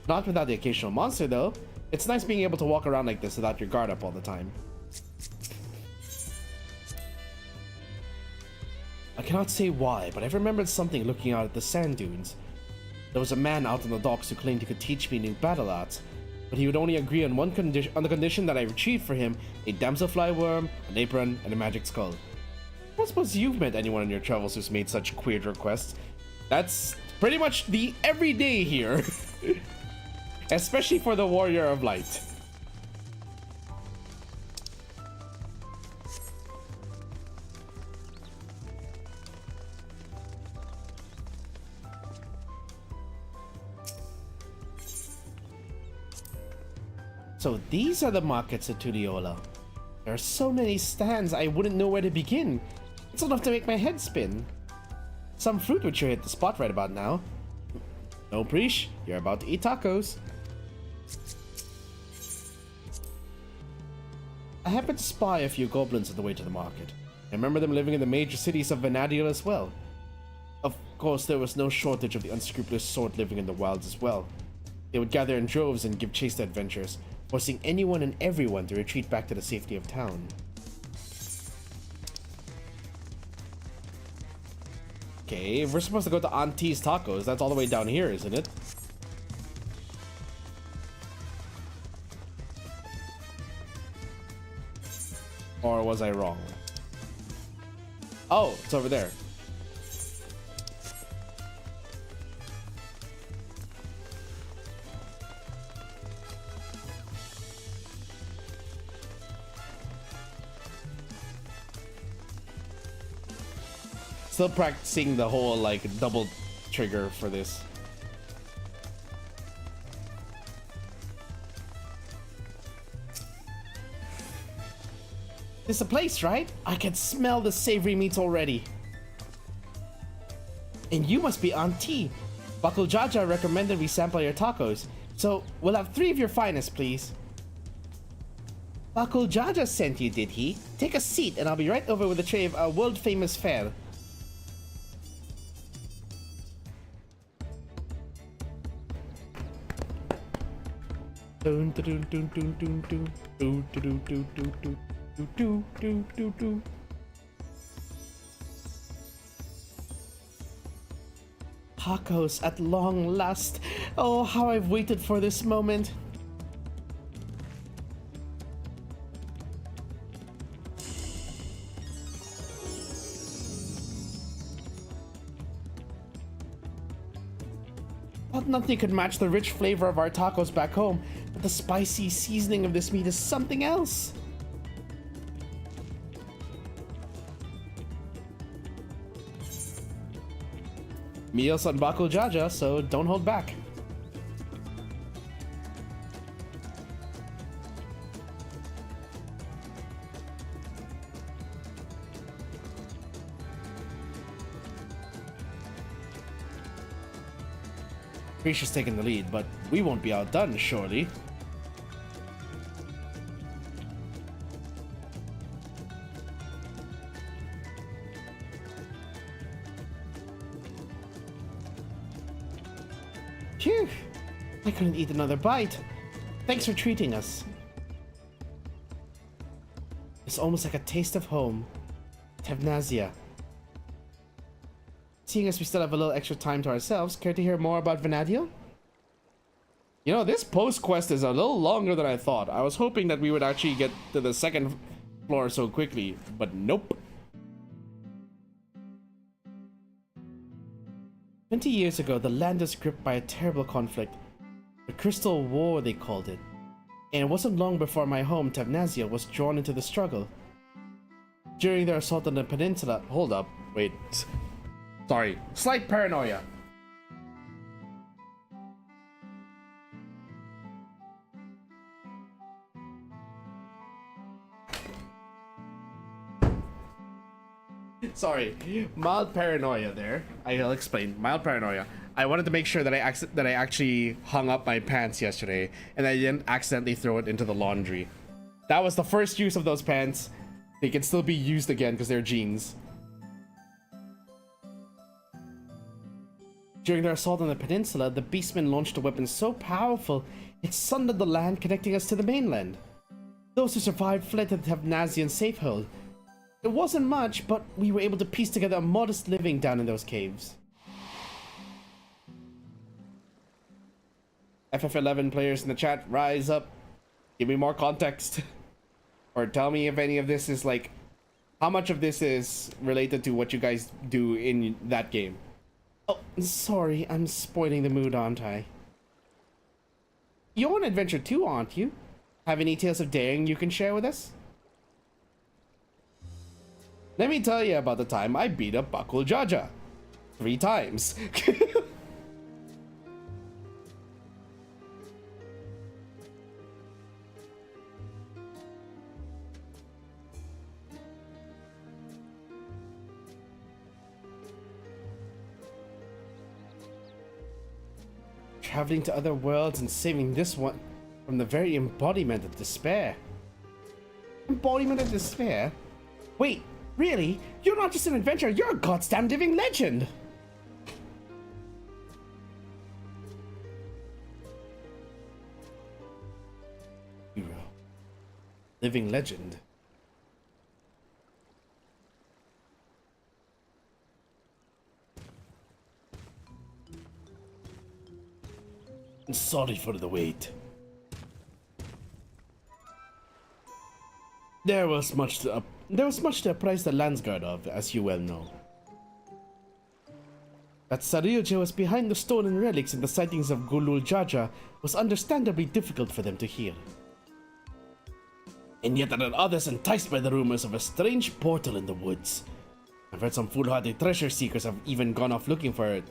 A: Not without the occasional monster, though. It's nice being able to walk around like this without your guard up all the time. I cannot say why, but I've remembered something looking out at the sand dunes. There was a man out on the docks who claimed he could teach me new battle arts, but he would only agree on on the condition that I retrieve for him a damselfly worm, an apron, and a magic skull. I don't suppose you've met anyone in your travels who's made such weird requests. That's pretty much the everyday here. Especially for the Warrior of Light. So these are the markets at Tudiola. There are so many stands I wouldn't know where to begin. It's enough to make my head spin. Some fruit would sure hit the spot right about now. No, Preesh, you're about to eat tacos. I happened to spy a few goblins on the way to the market. I remember them living in the major cities of Vana'diel as well. Of course, there was no shortage of the unscrupulous sort living in the wilds as well. They would gather in droves and give chase to adventurers, forcing anyone and everyone to retreat back to the safety of town. Okay, if we're supposed to go to Auntie's Tacos, that's all the way down here, isn't it? Or was I wrong? Oh, it's over there. Still practicing the whole like double trigger for this. This is a place, right? I can smell the savory meats already. And you must be Auntie. Bakul Jaja recommended we sample your tacos, so we'll have 3 of your finest, please. Bakul Jaja sent you, did he? Take a seat and I'll be right over with a tray of our world-famous fare. Dun dun dun dun dun dun dun dun dun dun dun. Do. Tacos at long last. Oh, how I've waited for this moment. But nothing could match the rich flavor of our tacos back home, but the spicy seasoning of this meat is something else. Meals on Bakul Jaja, so don't hold back. Prisha's taking the lead, but we won't be outdone, surely. Phew! I couldn't eat another bite. Thanks for treating us. It's almost like a taste of home. Tevnazia.
B: seeing as we still have a little extra time to ourselves, care to hear more about Vana'diel? You know, this post quest is a little longer than I thought. I was hoping that we would actually get to the second floor so quickly, but nope. 20 years ago, the land was gripped by a terrible conflict. The Crystal War, they called it. And it wasn't long before my home, Tavnazia, was drawn into the struggle. During their assault on the peninsula... Hold up. Wait. Sorry. Slight paranoia. Sorry, mild paranoia there. I'll explain. Mild paranoia. I wanted to make sure that I actually hung up my pants yesterday, and I didn't accidentally throw it into the laundry. That was the first use of those pants. They can still be used again because they're jeans. During their assault on the peninsula, the beastmen launched a weapon so powerful it sundered the land, connecting us to the mainland. Those who survived fled to the Tavnazian safehold. It wasn't much, but we were able to piece together a modest living down in those caves. FF11 players in the chat, rise up. Give me more context. Or tell me if any of this is like... How much of this is related to what you guys do in that game? Oh, sorry, I'm spoiling the mood, aren't I? You're on adventure too, aren't you? Have any tales of daring you can share with us? Let me tell you about the time I beat up Bakul Jaja. 3 times. Traveling to other worlds and saving this one from the very embodiment of despair. Embodiment of despair? Wait, really? You're not just an adventurer, you're a goddamn living legend! Hero. Living legend. Sorry for the wait. There was much to apprise the Landsguard of, as you well know. That Sarilja was behind the stolen relics and the sightings of Gulul Jaja was understandably difficult for them to hear. And yet there are others enticed by the rumors of a strange portal in the woods. I've heard some foolhardy treasure seekers have even gone off looking for it.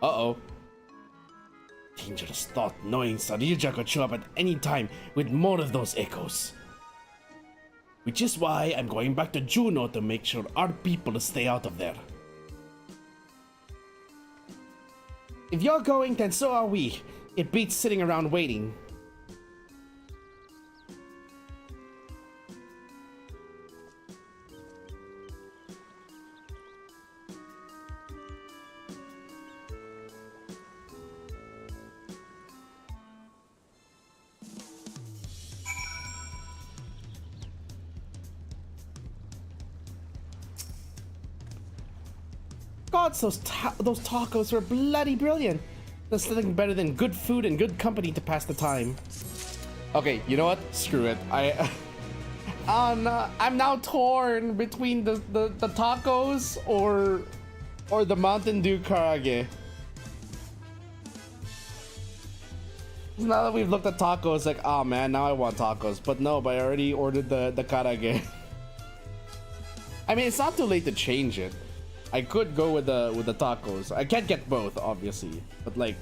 B: Uh-oh. Dangerous thought, knowing Sarilja could show up at any time with more of those echoes. Which is why I'm going back to Juno to make sure our people stay out of there. If you're going, then so are we. It beats sitting around waiting. Gods, those tacos were bloody brilliant. There's nothing better than good food and good company to pass the time. Okay, you know what? Screw it. I'm now torn between the tacos or the Mountain Dew Karage. Now that we've looked at tacos, like, oh man, now I want tacos. But no, but I already ordered the Karage. I mean, it's not too late to change it. I could go with the tacos. I can't get both, obviously, but like,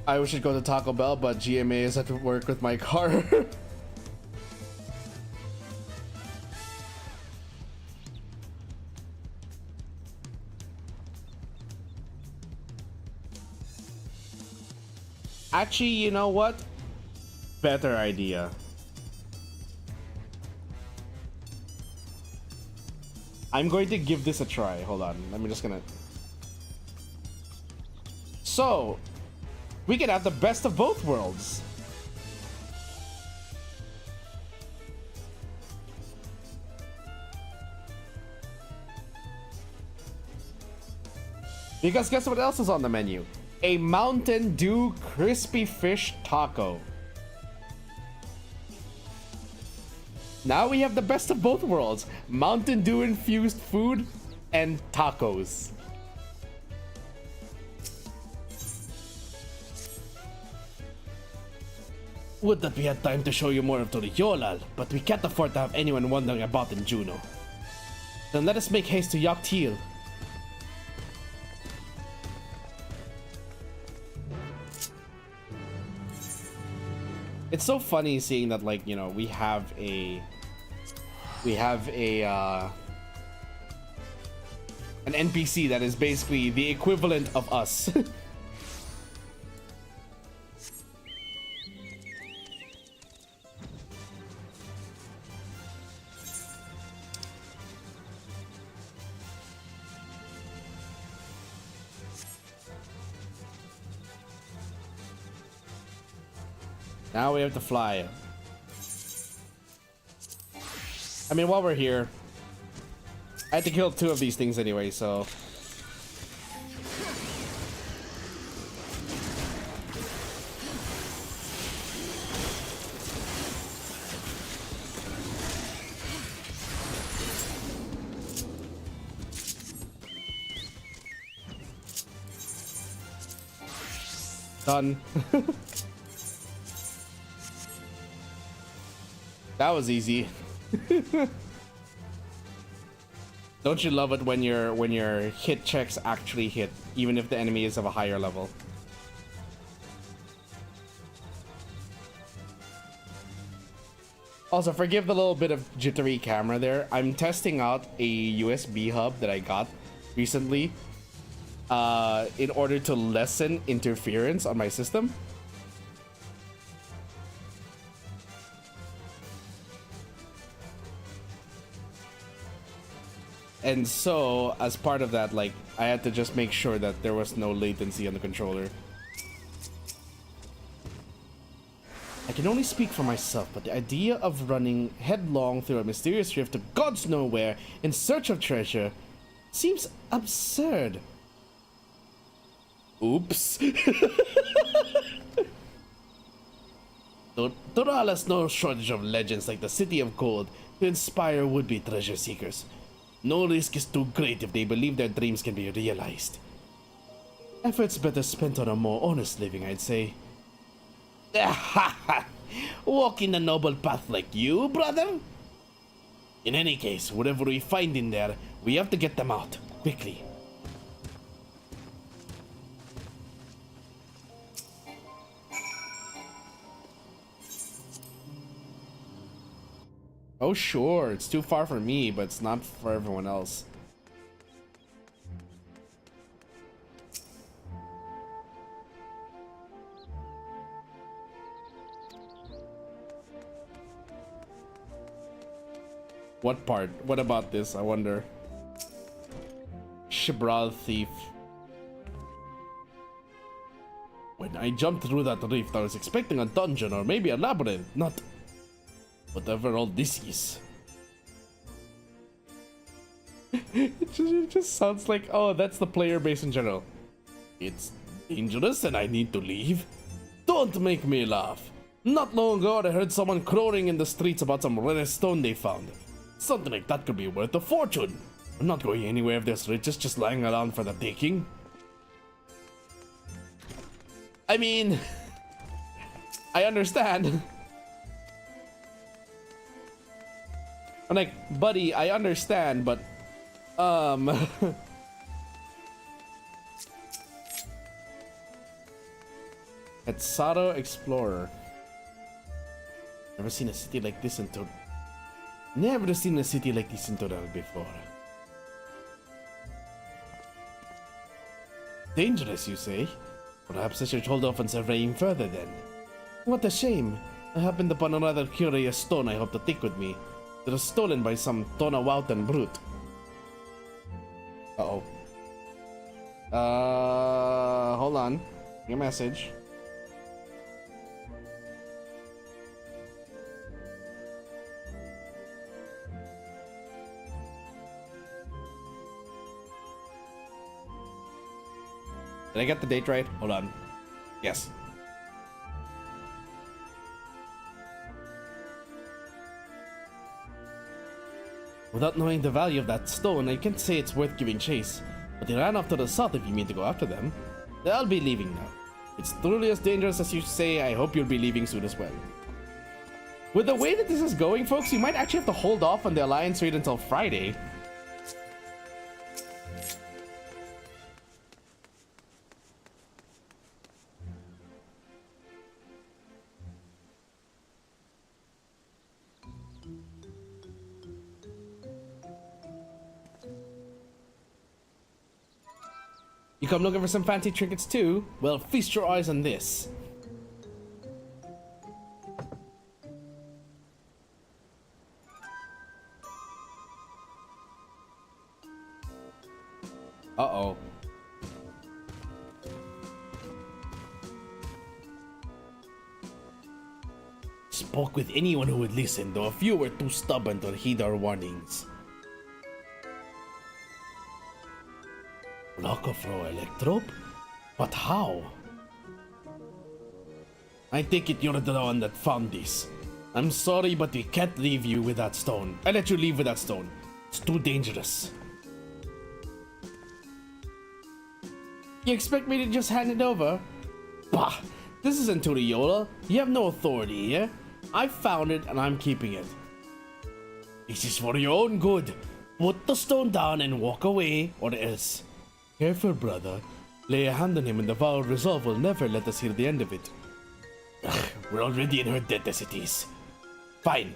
B: I should go to Taco Bell, but GMA is at work with my car. Actually, you know what? Better idea. I'm going to give this a try. Hold on. I'm just gonna...
A: So, we can have the best of both worlds. Because guess what else is on the menu? A Mountain Dew crispy fish taco. Now we have the best of both worlds. Mountain Dew infused food and tacos. Would that we had time to show you more of Toriyolal, but we can't afford to have anyone wondering about in Juno. Then let us make haste to Yaktil. It's so funny seeing that, like, you know, we have an NPC that is basically the equivalent of us. Now we have to fly. I mean, while we're here, I had to kill 2 of these things anyway, so... Done. That was easy. Don't you love it when your hit checks actually hit, even if the enemy is of a higher level? Also, forgive the little bit of jittery camera there. I'm testing out a USB hub that I got recently in order to lessen interference on my system. And so, as part of that, like, I had to just make sure that there was no latency on the controller. I can only speak for myself, but the idea of running headlong through a mysterious rift to God's nowhere in search of treasure seems absurd. Oops. Doral has no shortage of legends like the City of Gold to inspire would-be treasure seekers. No risk is too great if they believe their dreams can be realized. Efforts better spent on a more honest living, I'd say. Walking a noble path like you, brother? In any case, whatever we find in there, we have to get them out, quickly. Oh sure, it's too far for me, but it's not for everyone else. What part? What about this, I wonder? Shibral Thief. When I jumped through that rift, I was expecting a dungeon or maybe a labyrinth, not whatever all this is. It just sounds like, oh, that's the player base in general. It's dangerous and I need to leave? Don't make me laugh. Not long ago, I heard someone crowing in the streets about some rare stone they found. Something like that could be worth a fortune. I'm not going anywhere if there's riches just lying around for the taking. I mean, I understand. I'm like, buddy, I understand, but, Etzaro Explorer. Never seen a city like this in Torral. Never seen a city like this in Torral before. Dangerous, you say? Perhaps I should hold off on surveying further then. What a shame. I happened upon a rather curious stone I hope to take with me. It was stolen by some Tonawautan brute. Uh-oh. hold on. Your message. Did I get the date right? Hold on. Yes. Without knowing the value of that stone, I can't say it's worth giving chase. But they ran off to the south if you mean to go after them. They'll be leaving now. It's truly as dangerous as you say. I hope you'll be leaving soon as well. With the way that this is going, folks, you might actually have to hold off on the alliance raid until Friday. You come looking for some fancy trinkets too? Well, feast your eyes on this. Uh-oh. Spoke with anyone who would listen, though a few were too stubborn to heed our warnings. Locofro Electrope? But how? I take it you're the one that found this. I'm sorry, but we can't leave you with that stone. I let you leave with that stone. It's too dangerous. You expect me to just hand it over? Bah! This isn't Turiola. You have no authority here. I found it and I'm keeping it. This is for your own good. Put the stone down and walk away, or else. Careful, brother. Lay a hand on him and the vow of resolve will never let us hear the end of it. Ugh, we're already in her debt as it is. Fine.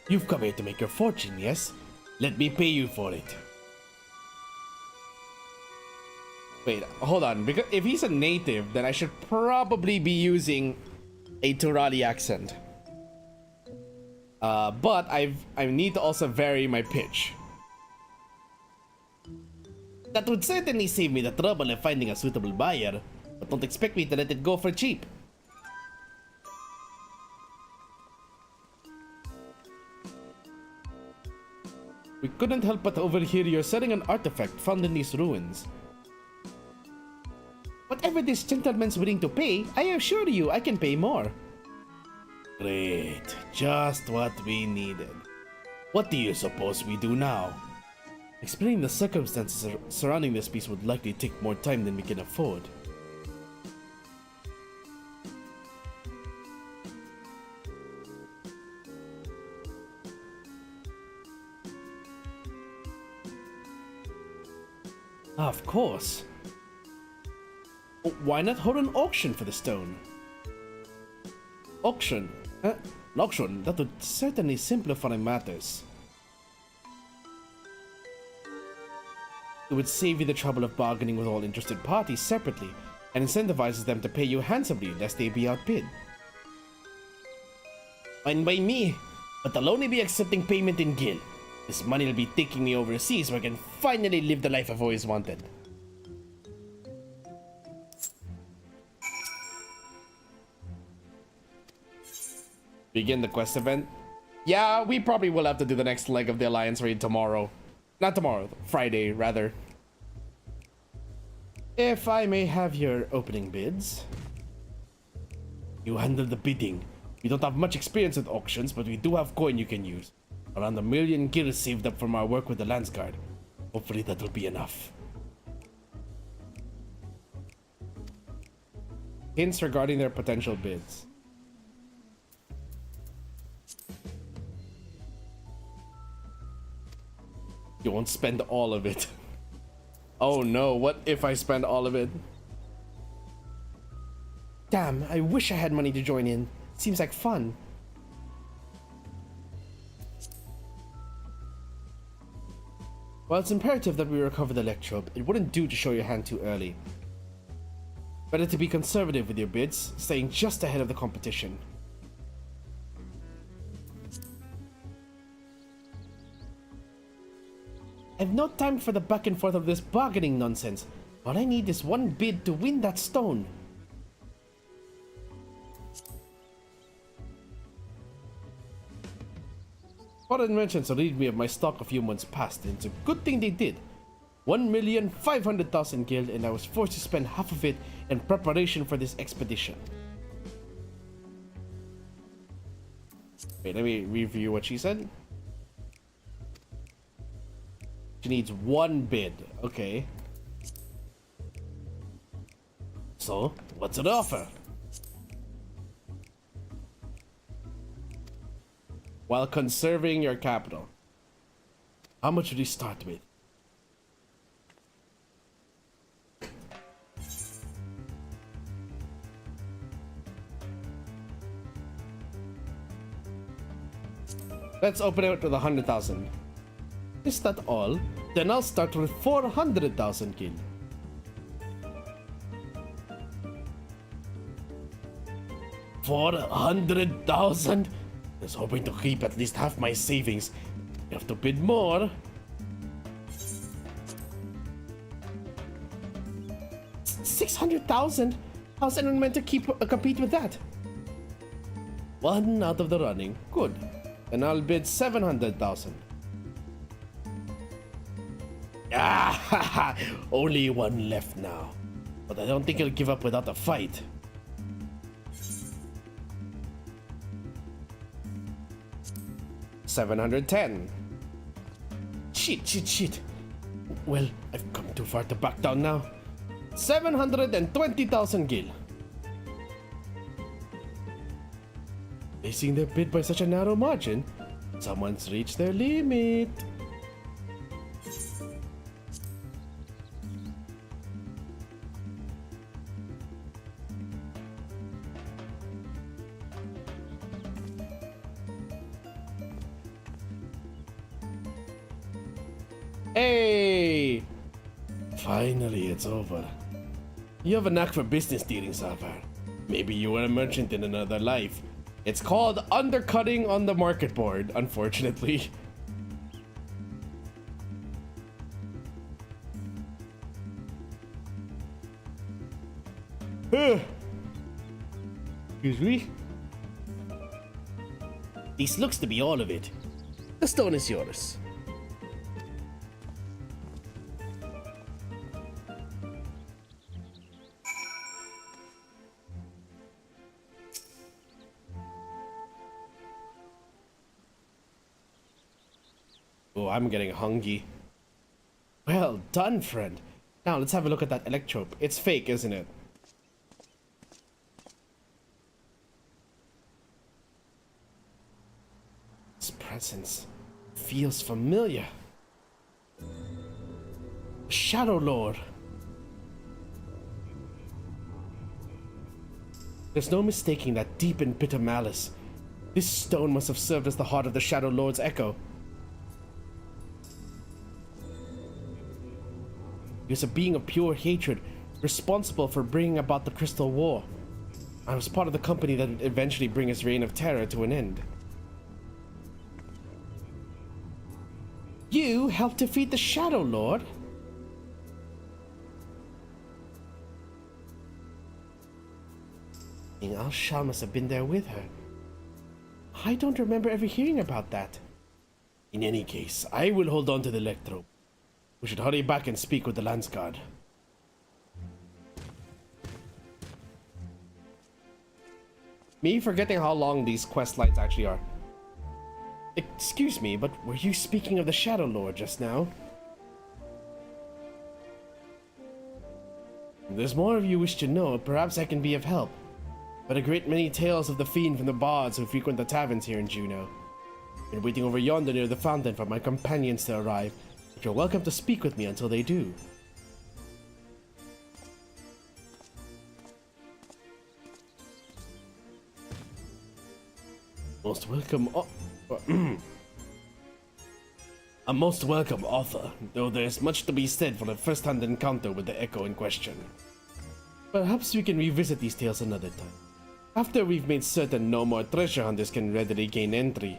A: You've come here to make your fortune, yes? Let me pay you for it. Wait, hold on. Because if he's a native, then I should probably be using a Turali accent. But I need to also vary my pitch. That would certainly save me the trouble of finding a suitable buyer, but don't expect me to let it go for cheap. We couldn't help but overhear you're selling an artifact found in these ruins. Whatever this gentleman's willing to pay, I assure you I can pay more. Great, just what we needed. What do you suppose we do now? Explaining the circumstances surrounding this piece would likely take more time than we can afford. Of course. Why not hold an auction for the stone? Auction? An auction? That would certainly simplify matters. It would save you the trouble of bargaining with all interested parties separately, and incentivizes them to pay you handsomely lest they be outbid. Fine by me, but I'll only be accepting payment in Gil. This money will be taking me overseas where I can finally live the life I've always wanted. Begin the quest event? Yeah, we probably will have to do the next leg of the Alliance raid tomorrow. Not tomorrow, Friday, rather. If I may have your opening bids. You handle the bidding. We don't have much experience with auctions, but we do have coin you can use. Around 1 million gil saved up from our work with the Landsguard. Hopefully that'll be enough. Hints regarding their potential bids. You won't spend all of it. Oh no, what if I spend all of it? Damn, I wish I had money to join in. Seems like fun. While it's imperative that we recover the Electrope, it wouldn't do to show your hand too early. Better to be conservative with your bids, staying just ahead of the competition. I've no time for the back and forth of this bargaining nonsense.
B: All I need is one bid to win that stone. Foreign merchants relieved me of my stock a few months past, and it's a good thing they did. 1,500,000 gil, and I was forced to spend half of it in preparation for this expedition. Wait, let me review what she said. She needs one bid. Okay. So, what's it offer? While conserving your capital. How much would you start with? Let's open it with 100,000. Is that all? Then I'll start with 400,000 gil. $400,000? I was hoping to keep at least half my savings. You have to bid more. 600,000? How's anyone meant to compete with that? One out of the running. Good. And I'll bid 700,000. Ah, only one left now. But I don't think he'll give up without a fight. $710. Shit. Well, I've come too far to back down now. 720,000 gil. Placing their bid by such a narrow margin, someone's reached their limit. Hey! Finally, it's over. You have a knack for business dealing, Sapphire. Maybe you were a merchant in another life. It's called undercutting on the market board, unfortunately. Excuse me? This looks to be all of it. The stone is yours. Oh, I'm getting hungry. Well done, friend. Now let's have a look at that electrope. It's fake, isn't it? This presence feels familiar. Shadow Lord. There's no mistaking that deep and bitter malice. This stone must have served as the heart of the Shadow Lord's echo. He was a being of pure hatred, responsible for bringing about the Crystal War. I was part of the company that would eventually bring his reign of terror to an end. You helped defeat the Shadow Lord? Al-Shah must have been there with her. I don't remember ever hearing about that. In any case, I will hold on to the electrope. We should hurry back and speak with the Lance Guard. Me forgetting how long these quest lines actually are. Excuse me, but were you speaking of the Shadow Lord just now? If there's more of you wish to know, perhaps I can be of help. But a great many tales of the fiend from the bards who frequent the taverns here in Juneau. Been waiting over yonder near the fountain for my companions to arrive. But you're welcome to speak with me until they do. Most welcome. A most welcome author, though there's much to be said for a first-hand encounter with the echo in question. Perhaps we can revisit these tales another time, after we've made certain no more treasure hunters can readily gain entry.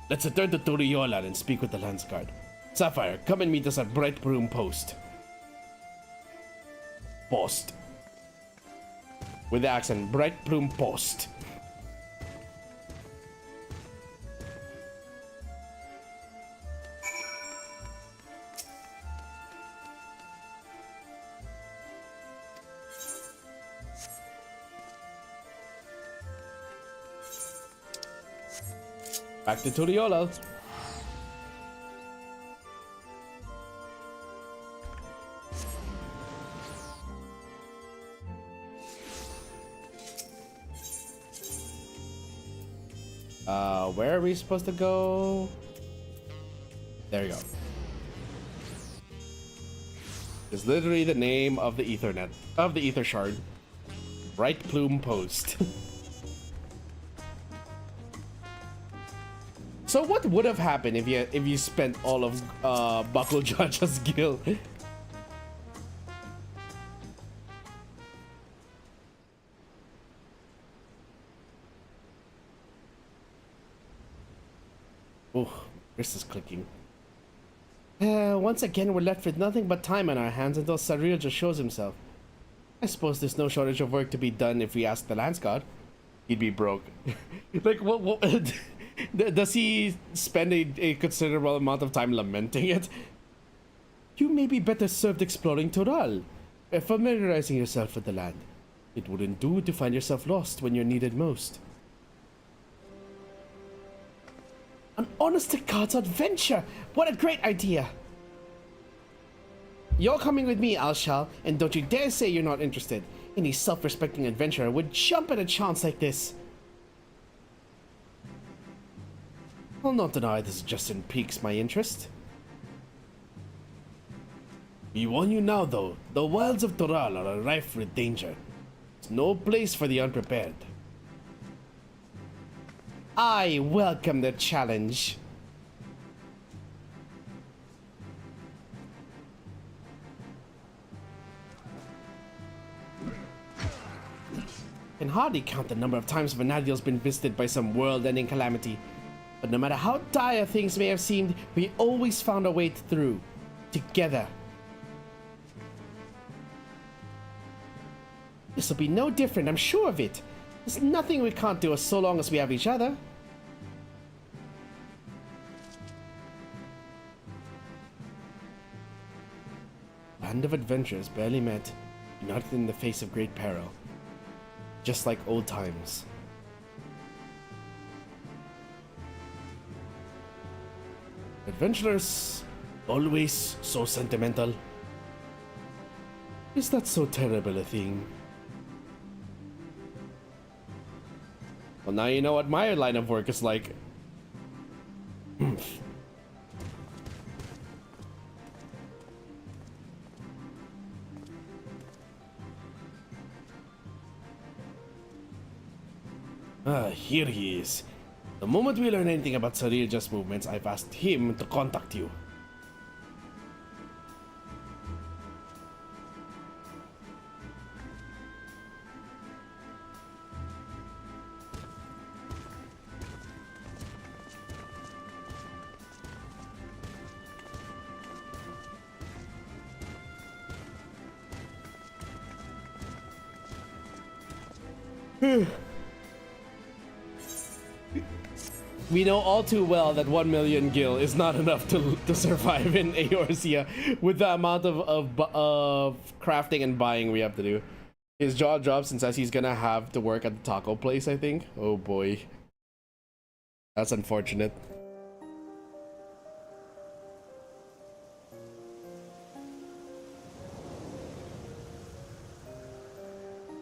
B: Let's return to Turiola and speak with the Lance Guard. Sapphire, come and meet us at Bright Broom Post. Post. With the accent, Bright Plume Post. Back to Turiola. Where are we supposed to go? There you go. It's literally the name of the Ethernet, of the Ether Shard. Bright Plume Post. So what would have happened if you spent all of Buckle Jaja's guild? Oh, this is clicking. Once again, we're left with nothing but time on our hands until Sarir just shows himself. I suppose there's no shortage of work to be done if we ask the Lance God. He'd be broke. Like, what does he spend a considerable amount of time lamenting it? You may be better served exploring Toral, familiarizing yourself with the land. It wouldn't do to find yourself lost when you're needed most. An honest-to-God's adventure! What a great idea! You're coming with me, Alshal, and don't you dare say you're not interested. Any self-respecting adventurer would jump at a chance like this. I'll not deny this suggestion piques my interest. We warn you now, though, the wilds of Toral are rife with danger. It's no place for the unprepared. I welcome the challenge. Can hardly count the number of times Vana'diel's been visited by some world-ending calamity. But no matter how dire things may have seemed, we always found a way through. Together. This'll be no different, I'm sure of it. There's nothing we can't do so long as we have each other. Band of adventurers barely met, united in the face of great peril. Just like old times. Adventurers, always so sentimental. Is that so terrible a thing? Well, now you know what my line of work is like. Here he is. The moment we learn anything about Sarirja's movements, I've asked him to contact you. We know all too well that 1 million gil is not enough to survive in Eorzea with the amount of crafting and buying we have to do. His jaw drops and says he's gonna have to work at the taco place, I think. Oh boy. That's unfortunate.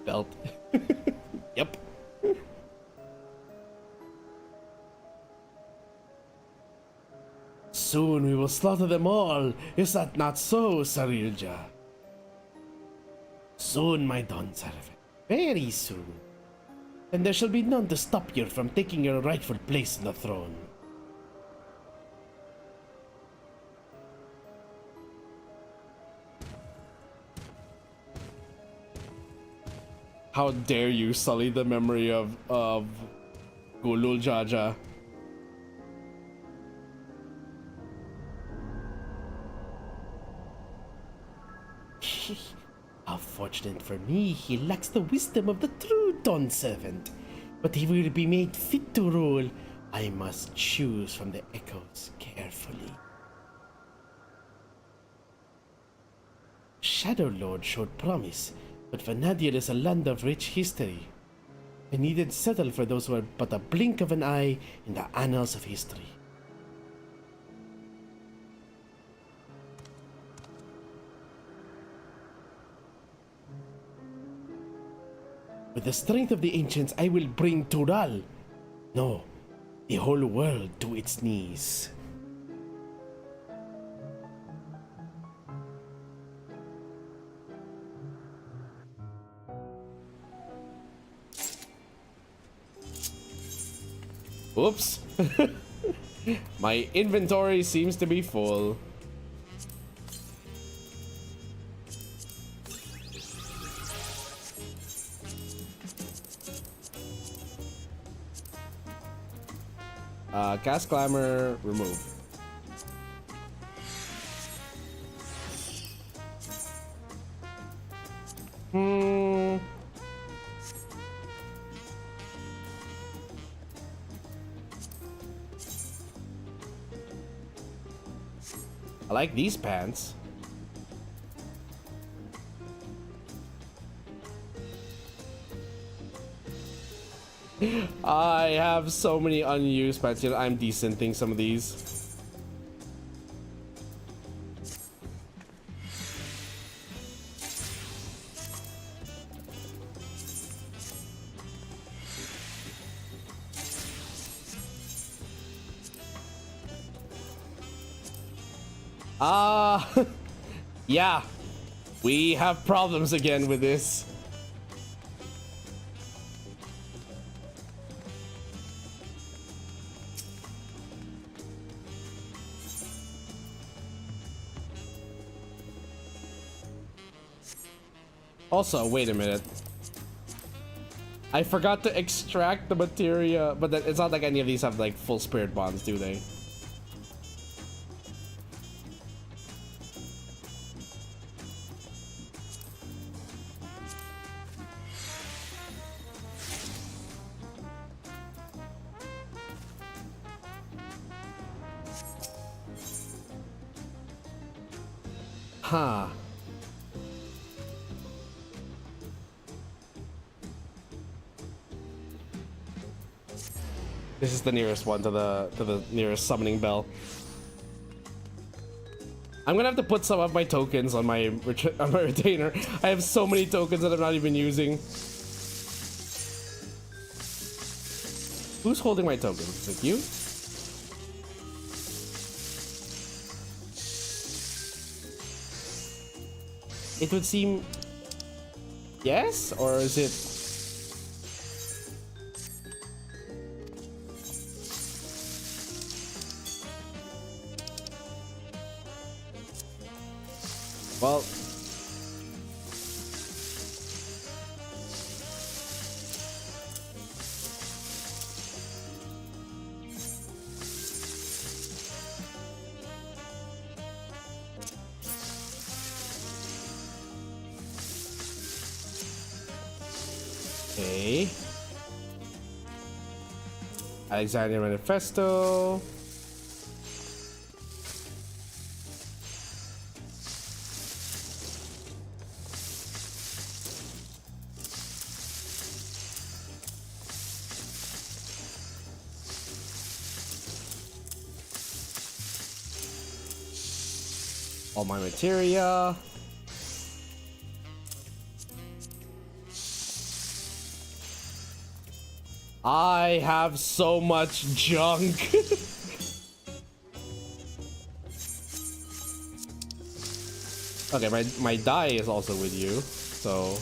B: Belt. Yep. Soon we will slaughter them all. Is that not so, Sarirja? Soon, my Dawn Servant. Very soon. And there shall be none to stop you from taking your rightful place on the throne. How dare you sully the memory of Gulul Jaja. How fortunate for me, he lacks the wisdom of the true Dawn servant. But he will be made fit to rule. I must choose from the echoes carefully. Shadow Lord showed promise, but Vana'diel is a land of rich history. I needn't settle for those who are but a blink of an eye in the annals of history. With the strength of the ancients, I will bring Tural. No, the whole world to its knees.
A: Oops. My inventory seems to be full. Cast Clamor, remove. I like these pants. I have so many unused pants. You know, I'm decenting some of these. Yeah, we have problems again with this. Also, wait a minute. I forgot to extract the materia, but it's not like any of these have like full spirit bonds, do they? Huh. This is the nearest one to the nearest summoning bell. I'm gonna have to put some of my tokens on my retainer. I have so many tokens that I'm not even using. Who's holding my tokens? Is it you? It would seem yes, or is it? Well, okay. Alexandria Manifesto. All my materia. I have so much junk. Okay, my die is also with you, so.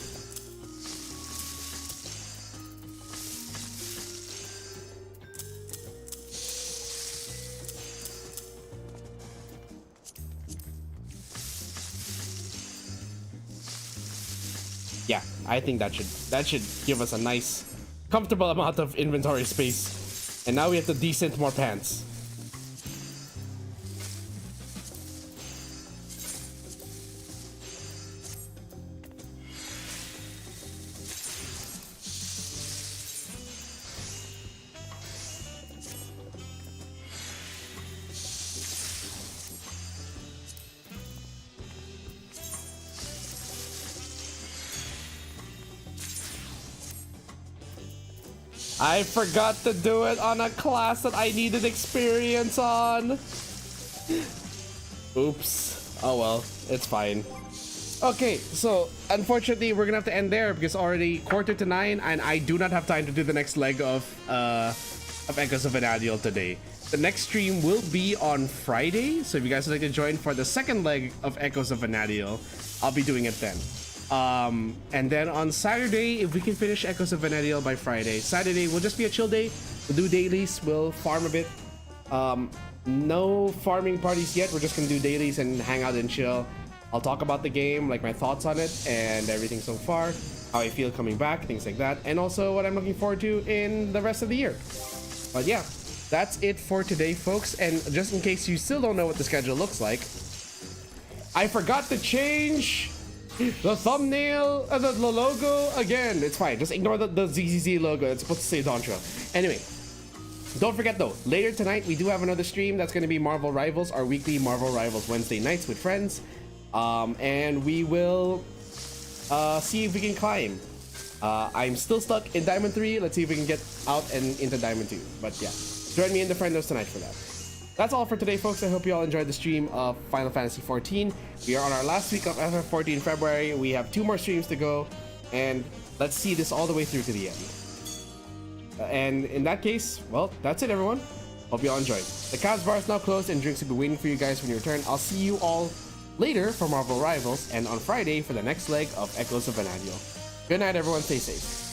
A: Yeah, I think that should give us a nice, comfortable amount of inventory space. And now we have to decent more pants. I forgot to do it on a class that I needed experience on. Oops. Oh well, it's fine. Okay, so unfortunately we're gonna have to end there because already 8:45 and I do not have time to do the next leg of Echoes of Vana'diel today. The next stream will be on Friday, so if you guys would like to join for the second leg of Echoes of Vana'diel, I'll be doing it then. And then on Saturday, if we can finish Echoes of Vana'diel by Friday, Saturday will just be a chill day. We'll do dailies, we'll farm a bit. No farming parties yet, we're just gonna do dailies and hang out and chill. I'll talk about the game, like my thoughts on it and everything so far, how I feel coming back, things like that, and also what I'm looking forward to in the rest of the year. But yeah, that's it for today, folks. And just in case you still don't know what the schedule looks like, I forgot to change the thumbnail, the logo again. It's fine, just ignore the ZZZ logo. It's supposed to say DAWNTRAIL. Anyway, don't forget though, later tonight we do have another stream that's going to be Marvel Rivals, our weekly Marvel Rivals Wednesday nights with friends. And we will see if we can climb. I'm still stuck in Diamond 3. Let's see if we can get out and into Diamond 2. But yeah, join me in the friendos tonight for that. That's all for today, folks. I hope you all enjoyed the stream of Final Fantasy XIV. We are on our last week of FF14 in February. We have 2 more streams to go, and let's see this all the way through to the end. And in that case, well, that's it, everyone. Hope you all enjoyed. The KAZ bar is now closed, and drinks will be waiting for you guys when you return. I'll see you all later for Marvel Rivals, and on Friday for the next leg of Echoes of Vana'diel. Good night, everyone. Stay safe.